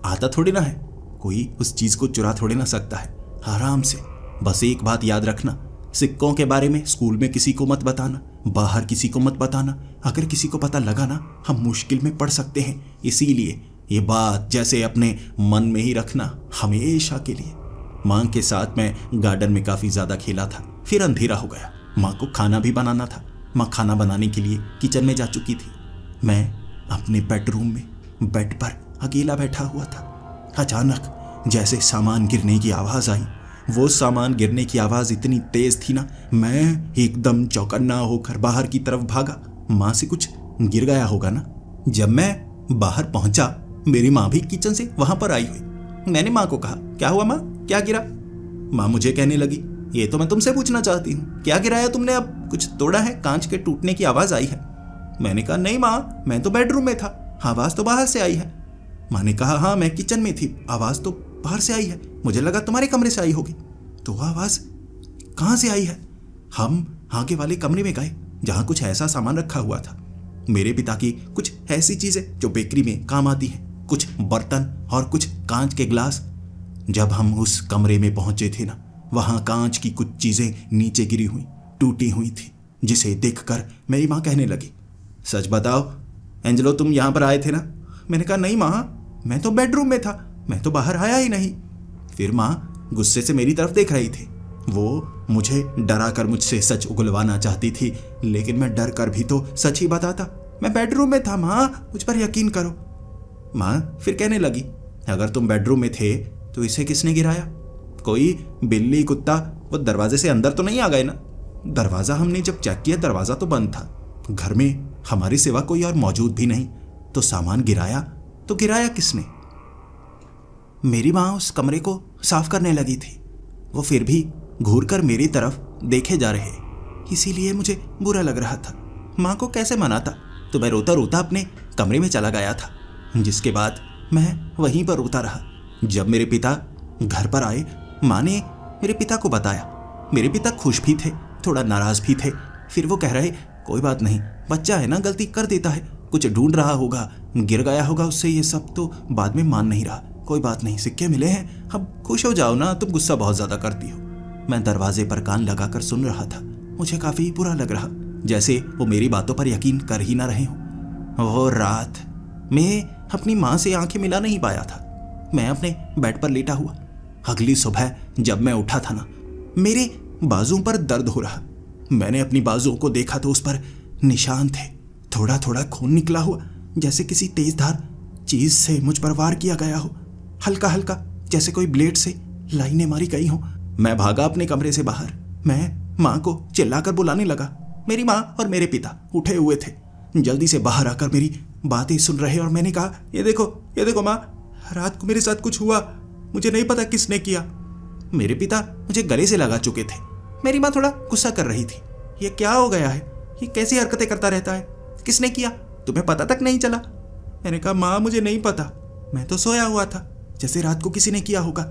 Speaker 1: आता थोड़ी ना है, कोई उस चीज को चुरा थोड़ी ना सकता है। आराम से, बस एक बात याद रखना, सिक्कों के बारे में स्कूल में किसी को मत बताना, बाहर किसी को मत बताना। अगर किसी को पता लगा ना, हम मुश्किल में पड़ सकते हैं। इसीलिए ये बात जैसे अपने मन में ही रखना, हमेशा के लिए। माँ के साथ मैं गार्डन में काफी ज्यादा खेला था। फिर अंधेरा हो गया, माँ को खाना भी बनाना था। माँ खाना बनाने के लिए किचन में जा चुकी थी। मैं अपने बेडरूम में बेड पर अकेला बैठा हुआ था। अचानक जैसे सामान गिरने की आवाज आई। वो सामान गिरने की आवाज इतनी तेज थी ना, मैं एकदम चौकन्ना होकर बाहर की तरफ भागा। माँ से कुछ गिर गया होगा ना। जब मैं बाहर पहुंचा, मेरी माँ भी किचन से वहां पर आई हुई। मैंने माँ को कहा, क्या हुआ माँ, क्या गिरा? माँ मुझे कहने लगी, ये तो मैं तुमसे पूछना चाहती हूँ, क्या गिराया तुमने? अब कुछ तोड़ा है? कांच के टूटने की आवाज आई है। मैंने कहा, नहीं माँ, मैं तो बेडरूम में था। आवाज़ तो बाहर से आई है। माँ ने कहा, हाँ मैं किचन में थी, आवाज़ तो बाहर से आई है, मुझे लगा तुम्हारे कमरे से आई होगी। तो आवाज़ कहाँ से आई है? हम आगे वाले कमरे में गए जहाँ कुछ ऐसा सामान रखा हुआ था, मेरे पिता की कुछ ऐसी चीज़ें जो बेकरी में काम आती हैं, कुछ बर्तन और कुछ कांच के ग्लास। जब हम उस कमरे में पहुंचे थे ना, वहाँ कांच की कुछ चीज़ें नीचे गिरी हुई, टूटी हुई थी, जिसे देखकर मेरी माँ कहने लगी, सच बताओ एंजेलो, तुम यहाँ पर आए थे ना? मैंने कहा, नहीं माँ, मैं तो बेडरूम में था, मैं तो बाहर आया ही नहीं। फिर माँ गुस्से से मेरी तरफ देख रही थी। वो मुझे डरा कर मुझसे सच उगलवाना चाहती थी, लेकिन मैं डर कर भी तो सच ही बताता। मैं बेडरूम में था माँ, मुझ पर यकीन करो। माँ फिर कहने लगी, अगर तुम बेडरूम में थे तो इसे किसने गिराया? कोई बिल्ली कुत्ता वो दरवाजे से अंदर तो नहीं आ गए ना? दरवाज़ा हमने जब चेक किया, दरवाज़ा तो बंद था, घर में हमारे सिवा कोई और मौजूद भी नहीं, तो सामान गिराया तो गिराया किसने? मेरी माँ उस कमरे को साफ करने लगी थी। वो फिर भी घूरकर मेरी तरफ देखे जा रहे, इसीलिए मुझे बुरा लग रहा था। माँ को कैसे मनाता, तो मैं रोता रोता अपने कमरे में चला गया था, जिसके बाद मैं वहीं पर रोता रहा। जब मेरे पिता घर पर आए, माँ ने मेरे पिता को बताया। मेरे पिता खुश भी थे, थोड़ा नाराज़ भी थे। फिर वो कह रहे, कोई बात नहीं, बच्चा है ना, गलती कर देता है, कुछ ढूंढ रहा होगा, गिर गया होगा उससे ये सब, तो बाद में मान नहीं रहा, कोई बात नहीं, सिक्के मिले हैं, अब खुश हो जाओ ना, तुम गुस्सा बहुत ज़्यादा करती हो। मैं दरवाजे पर कान लगाकर सुन रहा था। मुझे काफ़ी बुरा लग रहा, जैसे वो मेरी बातों पर यकीन कर ही ना रहे हों। वो रात मैं अपनी माँ से आंखें मिला नहीं पाया था। मैं अपने बेड पर लेटा हुआ। अगली सुबह जब मैं उठा था ना, मेरे बाजुओं पर दर्द हो रहा। मैंने अपनी बाजुओं को देखा तो उस पर निशान थे, थोड़ा थोड़ा खून निकला हुआ, जैसे किसी तेजधार चीज से मुझ पर वार किया गया हो, हल्का हल्का, जैसे कोई ब्लेड से लाइनें मारी गई हो। मैं भागा अपने कमरे से बाहर। मैं माँ को चिल्लाकर बुलाने लगा। मेरी माँ और मेरे पिता उठे हुए थे, जल्दी से बाहर आकर मेरी बातें सुन रहे, और मैंने कहा, ये देखो माँ, रात को मेरे साथ कुछ हुआ, मुझे नहीं पता किसने किया। मेरे पिता मुझे गले से लगा चुके थे। मेरी माँ थोड़ा गुस्सा कर रही थी। ये क्या हो गया है, ये कैसी हरकतें करता रहता है, किसने किया, तुम्हें पता तक नहीं चला? मैंने कहा, माँ मुझे नहीं पता, मैं तो सोया हुआ था, जैसे रात को किसी ने किया होगा।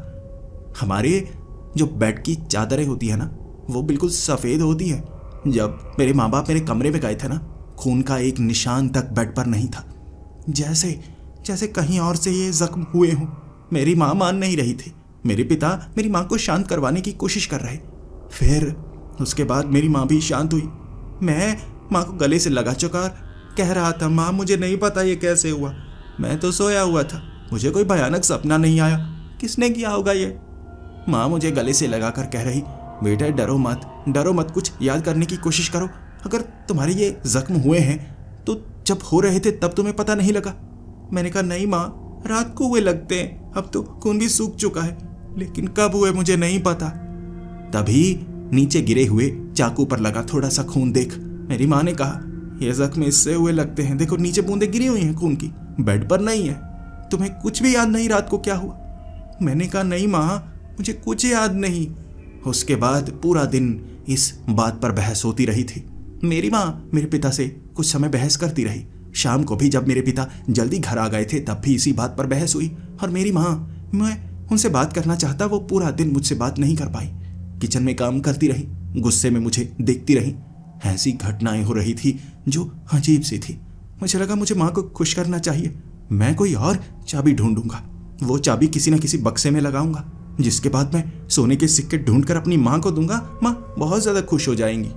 Speaker 1: हमारे जो बेड की चादरें होती है ना, वो बिल्कुल सफ़ेद होती है। जब मेरे माँ बाप मेरे कमरे में गए थे ना, खून का एक निशान तक बेड पर नहीं था, जैसे कहीं और से ये जख्म हुए हों। मेरी माँ मान नहीं रही थी। मेरे पिता मेरी माँ को शांत करवाने की कोशिश कर रहे। फिर उसके बाद मेरी माँ भी शांत हुई। मैं माँ को गले से लगा चुका और कह रहा था, माँ मुझे नहीं पता ये कैसे हुआ, मैं तो सोया हुआ था, मुझे कोई भयानक सपना नहीं आया, किसने किया होगा ये? माँ मुझे गले से लगाकर कह रही, बेटा डरो मत, कुछ याद करने की कोशिश करो। अगर तुम्हारे ये जख्म हुए हैं तो जब हो रहे थे तब तुम्हें पता नहीं लगा? मैंने कहा, नहीं माँ, रात को हुए लगते हैं, अब तो खून भी सूख चुका है, लेकिन कब हुए मुझे नहीं पता। तभी नीचे गिरे हुए चाकू पर लगा थोड़ा सा खून देख मेरी माँ ने कहा, ये जख्म इससे हुए लगते हैं, देखो नीचे बूंदें गिरी हुई हैं खून की, बेड पर नहीं है। तुम्हें कुछ भी याद नहीं रात को क्या हुआ? मैंने कहा, नहीं माँ, मुझे कुछ याद नहीं। उसके बाद पूरा दिन इस बात पर बहस होती रही थी। मेरी माँ मेरे पिता से कुछ समय बहस करती रही। शाम को भी जब मेरे पिता जल्दी घर आ गए थे तब भी इसी बात पर बहस हुई। और मेरी माँ, मैं उनसे बात करना चाहता, वो पूरा दिन मुझसे बात नहीं कर पाई, किचन में काम करती रही, गुस्से में मुझे देखती रही। ऐसी घटनाएं हो रही थी जो अजीब सी थी। मुझे लगा मुझे माँ को खुश करना चाहिए। मैं कोई और चाबी ढूंढूंगा, वो चाबी किसी न किसी बक्से में लगाऊंगा, जिसके बाद मैं सोने के सिक्के ढूंढकर अपनी माँ को दूंगा। माँ बहुत ज्यादा खुश हो जाएंगी।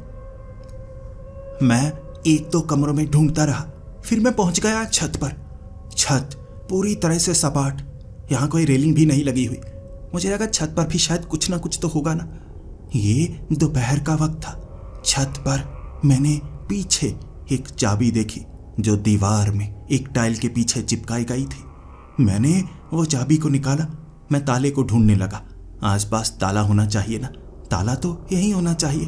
Speaker 1: मैं एक दो कमरों में ढूंढता रहा, फिर मैं पहुंच गया छत पर। छत पूरी तरह से सपाट, यहाँ कोई रेलिंग भी नहीं लगी हुई। मुझे लगा छत पर भी शायद कुछ ना कुछ तो होगा ना। ये दोपहर का वक्त था। छत पर मैंने पीछे एक चाबी देखी जो दीवार में एक टाइल के पीछे चिपकाई गई थी। मैंने वो चाबी को निकाला। मैं ताले को ढूंढने लगा। आसपास ताला होना चाहिए ना, ताला तो यहीं होना चाहिए।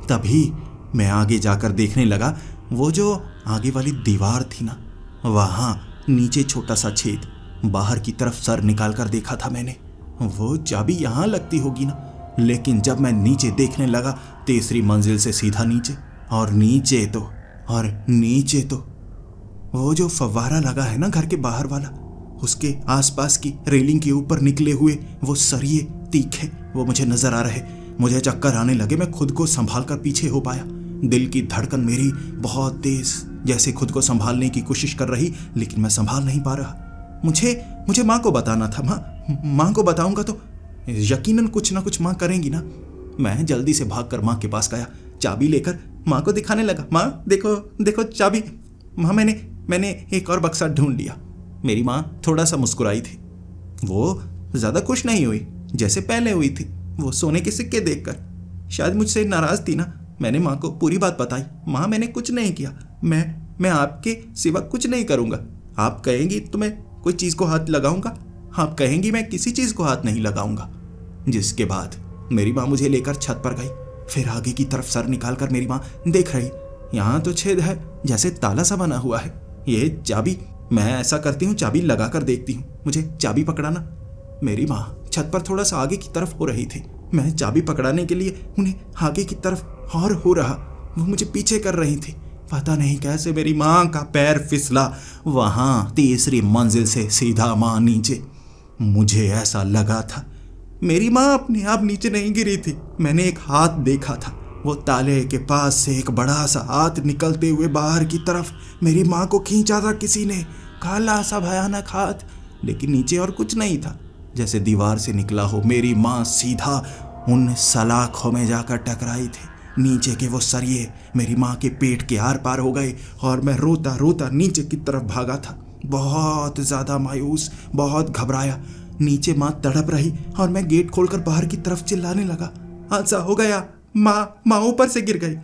Speaker 1: तभी मैं आगे जाकर देखने लगा, वो जो आगे वाली दीवार थी ना, वहाँ नीचे छोटा सा छेद, बाहर की तरफ सर निकाल कर देखा था मैंने। वो चाबी यहाँ लगती होगी ना। लेकिन जब मैं नीचे देखने लगा, तीसरी मंजिल से सीधा नीचे, और नीचे तो वो जो फव्वारा लगा है ना घर के बाहर वाला, उसके आसपास की रेलिंग के ऊपर निकले हुए वो सरिये तीखे वो मुझे नजर आ रहे। मुझे चक्कर आने लगे। मैं खुद को संभाल कर पीछे हो पाया। दिल की धड़कन मेरी बहुत तेज, जैसे खुद को संभालने की कोशिश कर रही, लेकिन मैं संभाल नहीं पा रहा। मुझे माँ को बताना था। माँ को बताऊंगा तो यकीनन कुछ ना कुछ माँ करेंगी ना। मैं जल्दी से भागकर माँ के पास गया, चाबी लेकर माँ को दिखाने लगा। माँ देखो देखो चाबी। माँ मैंने एक और बक्सा ढूंढ लिया। मेरी माँ थोड़ा सा मुस्कुराई थी। वो ज्यादा खुश नहीं हुई जैसे पहले हुई थी, वो सोने के सिक्के देखकर। शायद मुझसे नाराज थी ना। मैंने माँ को पूरी बात बताई। माँ मैंने कुछ नहीं किया, मैं आपके सिवा कुछ नहीं करूँगा। आप कहेंगी तो मैं कोई चीज़ को हाथ लगाऊंगा, आप कहेंगी मैं किसी चीज़ को हाथ नहीं लगाऊंगा। जिसके बाद मेरी माँ मुझे लेकर छत पर गई। फिर आगे की तरफ सर निकालकर मेरी माँ देख रही। यहाँ तो छेद है, जैसे ताला सा बना हुआ है। ये चाबी, मैं ऐसा करती हूँ चाबी लगा कर देखती हूँ, मुझे चाबी पकड़ाना। मेरी माँ छत पर थोड़ा सा आगे की तरफ हो रही थी। मैं चाबी पकड़ाने के लिए उन्हें आगे की तरफ और हो रहा, वो मुझे पीछे कर रही थी। पता नहीं कैसे मेरी माँ का पैर फिसला वहां तीसरी मंजिल से सीधा माँ नीचे। मुझे ऐसा लगा था मेरी माँ अपने आप नीचे नहीं गिरी थी। मैंने एक हाथ देखा था, वो ताले के पास से एक बड़ा सा हाथ निकलते हुए बाहर की तरफ मेरी माँ को खींचा था किसी ने। काला सा भयानक हाथ, लेकिन नीचे और कुछ नहीं था, जैसे दीवार से निकला हो। मेरी माँ सीधा उन सलाखों में जाकर टकराई थी। नीचे के वो सरिये मेरी माँ के पेट के आर पार हो गए और मैं रोता रोता नीचे की तरफ भागा था, बहुत ज़्यादा मायूस, बहुत घबराया। नीचे माँ तड़प रही और मैं गेट खोलकर बाहर की तरफ चिल्लाने लगा, हादसा हो गया, माँ ऊपर से गिर गई।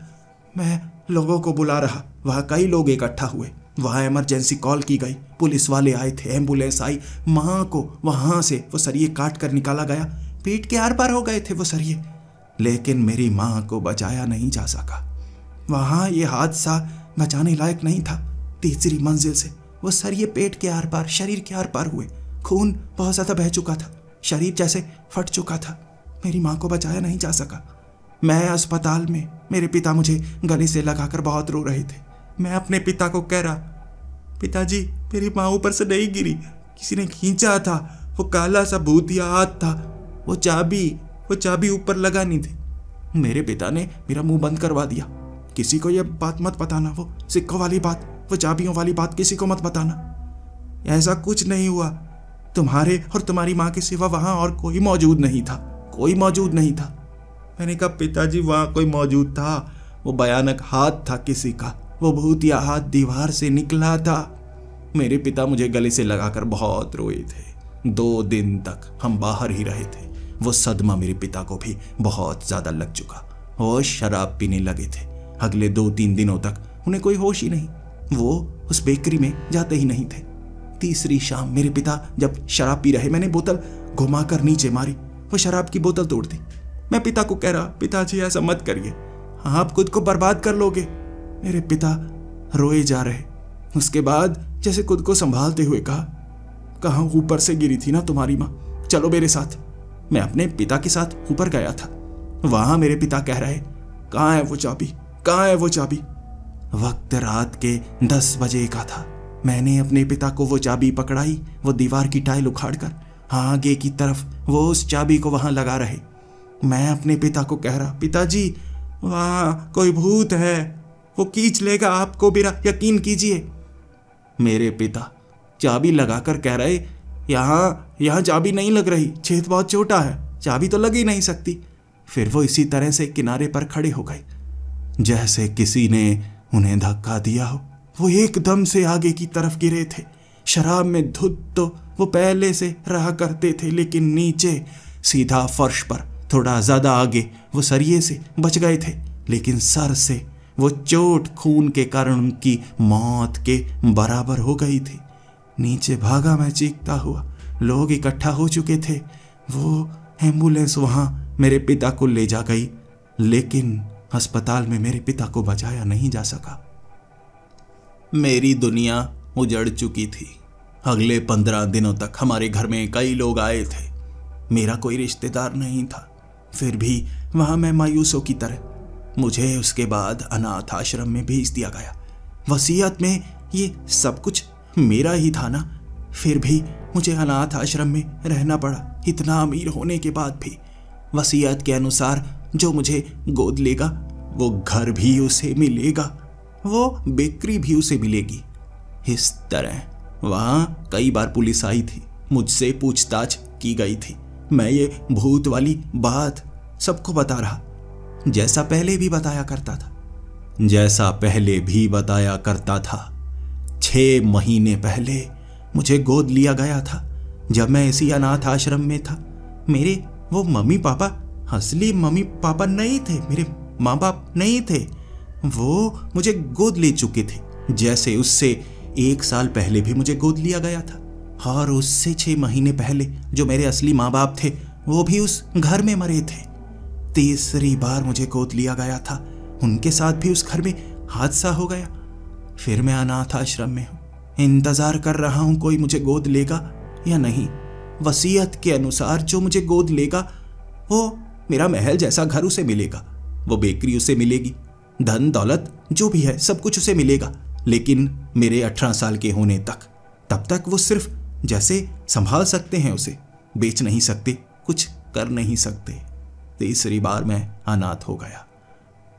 Speaker 1: मैं लोगों को बुला रहा, वहाँ कई लोग इकट्ठा हुए। वहाँ इमरजेंसी कॉल की गई, पुलिस वाले आए थे, एम्बुलेंस आई। माँ को वहाँ से वो सरिये काट कर निकाला गया। पेट के आर पार हो गए थे वो सरिये, लेकिन मेरी माँ को बचाया नहीं जा सका। वहाँ ये हादसा बचाने लायक नहीं था। तीसरी मंजिल से वो सरिये पेट के आर पार, शरीर के आर पार हुए। खून बहुत ज़्यादा बह चुका था, शरीर जैसे फट चुका था। मेरी माँ को बचाया नहीं जा सका। मैं अस्पताल में, मेरे पिता मुझे गले से लगाकर बहुत रो रहे थे। मैं अपने पिता को कह रहा, पिताजी मेरी माँ ऊपर से नहीं गिरी, किसी ने खींचा था, वो काला सा भूतिया हाथ था, वो चाबी ऊपर लगानी थी। मेरे पिता ने मेरा मुंह बंद करवा दिया। किसी को यह बात मत बताना, वो सिक्कों वाली बात, वो चाबियों वाली बात किसी को मत बताना। ऐसा कुछ नहीं हुआ। तुम्हारे और तुम्हारी माँ के सिवा वहां और कोई मौजूद नहीं था, कोई मौजूद नहीं था। मैंने कहा पिताजी वहां कोई मौजूद था, वो भयानक हाथ था किसी का, वो भूतिया हाथ दीवार से निकला था। मेरे पिता मुझे गले से लगाकर बहुत रोए थे। 2 दिन तक हम बाहर ही रहे थे। वो सदमा मेरे पिता को भी बहुत ज्यादा लग चुका। वो शराब पीने लगे थे। अगले 2-3 दिनों तक उन्हें कोई होश ही नहीं। वो उस बेकरी में जाते ही नहीं थे। तीसरी शाम मेरे पिता जब शराब पी रहे, मैंने बोतल घुमाकर नीचे मारी, वो शराब की बोतल तोड़ दी। मैं पिता को कह रहा, पिताजी ऐसा मत करिए, आप खुद को बर्बाद कर लोगे। मेरे पिता रोए जा रहे। उसके बाद जैसे खुद को संभालते हुए कहा, कहाँ ऊपर से गिरी थी ना तुम्हारी माँ, चलो मेरे साथ। मैं अपने पिता के साथ ऊपर गया था। वहां मेरे पिता कह रहे, कहाँ है वो चाबी, कहाँ है वो चाबी। वक्त रात के 10 बजे का था। मैंने अपने पिता को वो चाबी पकड़ाई। वो दीवार की टाइल उखाड़कर आगे की तरफ वो उस चाबी को वहां लगा रहे। मैं अपने पिता को कह रहा, पिताजी वहां कोई भूत है, वो खींच लेगा आपको, मेरा यकीन कीजिए। मेरे पिता चाबी लगाकर कह रहे, यहाँ चाबी नहीं लग रही, छेद बहुत छोटा है, चाबी तो लग ही नहीं सकती। फिर वो इसी तरह से किनारे पर खड़े हो गए, जैसे किसी ने उन्हें धक्का दिया हो। वो एकदम से आगे की तरफ गिरे थे। शराब में धुत तो वो पहले से रहा करते थे, लेकिन नीचे सीधा फर्श पर थोड़ा ज्यादा आगे वो सरिये से बच गए थे, लेकिन सर से वो चोट खून के कारण उनकी मौत के बराबर हो गई थी। नीचे भागा मैं चीखता हुआ। लोग इकट्ठा हो चुके थे। वो एम्बुलेंस वहां मेरे पिता को ले जा गई, लेकिन अस्पताल में मेरे पिता को बचाया नहीं जा सका। मेरी दुनिया उजड़ चुकी थी। अगले 15 दिनों तक हमारे घर में कई लोग आए थे। मेरा कोई रिश्तेदार नहीं था, फिर भी वहां मैं मायूसों की तरह। मुझे उसके बाद अनाथ आश्रम में भेज दिया गया। वसीयत में ये सब कुछ मेरा ही था ना। फिर भी मुझे अनाथ आश्रम में रहना पड़ा, इतना अमीर होने के बाद भी। वसीयत के अनुसार जो मुझे गोद लेगा वो घर भी उसे मिलेगा, वो बेकरी भी उसे मिलेगी। इस तरह वहां कई बार पुलिस आई थी, मुझसे पूछताछ की गई थी। मैं ये भूत वाली बात सबको बता रहा, जैसा पहले भी बताया करता था। 6 महीने पहले मुझे गोद लिया गया था जब मैं इसी अनाथ आश्रम में था। मेरे वो मम्मी पापा असली मम्मी पापा नहीं थे, मेरे माँ बाप नहीं थे। वो मुझे गोद ले चुके थे, जैसे उससे 1 साल पहले भी मुझे गोद लिया गया था। और उससे 6 महीने पहले जो मेरे असली माँ बाप थे वो भी उस घर में मरे थे। तीसरी बार मुझे गोद लिया गया था, उनके साथ भी उस घर में हादसा हो गया। फिर मैं अनाथ आश्रम में हूँ, इंतजार कर रहा हूँ कोई मुझे गोद लेगा या नहीं। वसीयत के अनुसार जो मुझे गोद लेगा वो मेरा महल जैसा घर उसे मिलेगा, वो बेकरी उसे मिलेगी, धन दौलत जो भी है सब कुछ उसे मिलेगा। लेकिन मेरे 18 साल के होने तक, तब तक वो सिर्फ जैसे संभाल सकते हैं, उसे बेच नहीं सकते, कुछ कर नहीं सकते। तीसरी बार मैं अनाथ हो गया।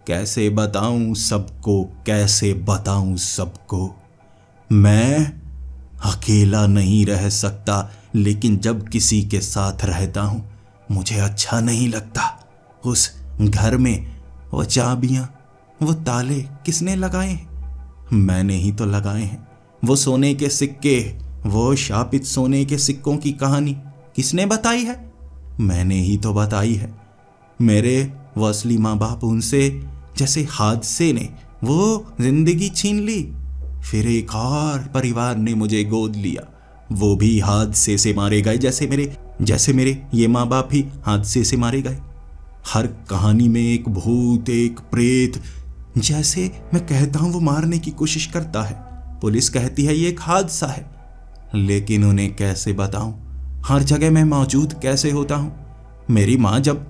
Speaker 1: कैसे बताऊं सबको, कैसे बताऊं सबको। मैं अकेला नहीं रह सकता, लेकिन जब किसी के साथ रहता हूं मुझे अच्छा नहीं लगता। उस घर में वो चाबियां, वो ताले किसने लगाए हैं? मैंने ही तो लगाए हैं। वो सोने के सिक्के, वो शापित सोने के सिक्कों की कहानी किसने बताई है? मैंने ही तो बताई है। मेरे वो असली माँ बाप, उनसे जैसे हादसे ने वो जिंदगी छीन ली। फिर एक और परिवार ने मुझे गोद लिया, वो भी हादसे से मारे गए, जैसे मेरे ये माँ बाप भी हादसे से मारे गए। हर कहानी में एक भूत, एक प्रेत, जैसे मैं कहता हूं वो मारने की कोशिश करता है। पुलिस कहती है ये एक हादसा है, लेकिन उन्हें कैसे बताऊं? हर जगह मैं मौजूद कैसे होता हूं? मेरी माँ जब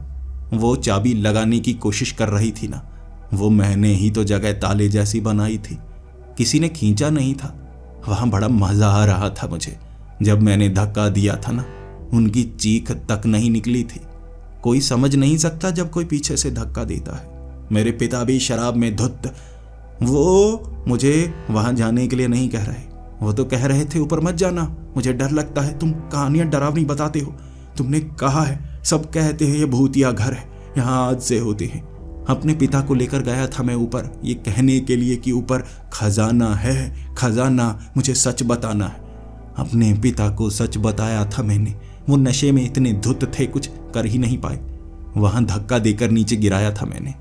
Speaker 1: वो चाबी लगाने की कोशिश कर रही थी ना, वो मैंने ही तो जगह ताले जैसी बनाई थी, किसी ने खींचा नहीं था। वहां बड़ा मजा आ रहा था मुझे। जब मैंने धक्का दिया था ना, उनकी चीख तक नहीं निकली थी। कोई समझ नहीं सकता जब कोई पीछे से धक्का देता है। मेरे पिता भी शराब में धुत, वो मुझे वहां जाने के लिए नहीं कह रहे। वो तो कह रहे थे ऊपर मत जाना, मुझे डर लगता है, तुम कहानियां डरावनी बताते हो। तुमने कहा है, सब कहते हैं ये भूतिया घर है, यहाँ हादसे होते हैं। अपने पिता को लेकर गया था मैं ऊपर, ये कहने के लिए कि ऊपर खजाना है, खजाना, मुझे सच बताना है। अपने पिता को सच बताया था मैंने। वो नशे में इतने धुत थे, कुछ कर ही नहीं पाए। वहां धक्का देकर नीचे गिराया था मैंने,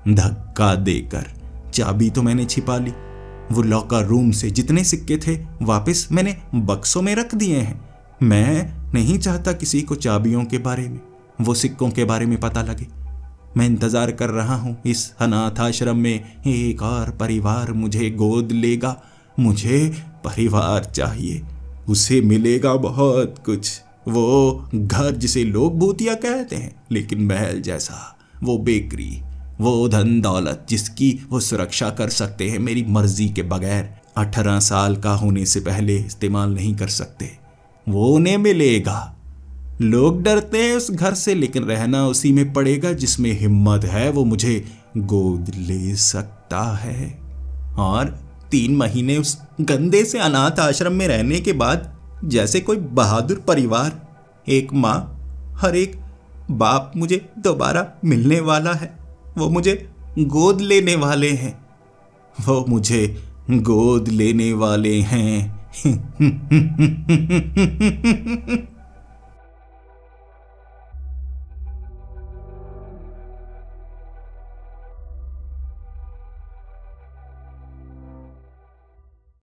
Speaker 1: धक्का देकर। चाबी तो मैंने छिपा ली। वो लॉकर रूम से जितने सिक्के थे वापस मैंने बक्सों में रख दिए हैं। मैं नहीं चाहता किसी को चाबियों के बारे में, वो सिक्कों के बारे में पता लगे। मैं इंतजार कर रहा हूं इस अनाथ आश्रम में एक और परिवार मुझे गोद लेगा। मुझे परिवार चाहिए, उसे मिलेगा बहुत कुछ। वो घर जिसे लोग भूतिया कहते हैं, लेकिन महल जैसा। वो बेकरी, वो धन दौलत जिसकी वो सुरक्षा कर सकते हैं मेरी मर्जी के बगैर। 18 साल का होने से पहले इस्तेमाल नहीं कर सकते, वो उन्हें मिलेगा। लोग डरते हैं उस घर से, लेकिन रहना उसी में पड़ेगा। जिसमें हिम्मत है वो मुझे गोद ले सकता है। और 3 महीने उस गंदे से अनाथ आश्रम में रहने के बाद जैसे कोई बहादुर परिवार, एक माँ, हर एक बाप मुझे दोबारा मिलने वाला है। वो मुझे गोद लेने वाले हैं, वो मुझे गोद लेने वाले हैं।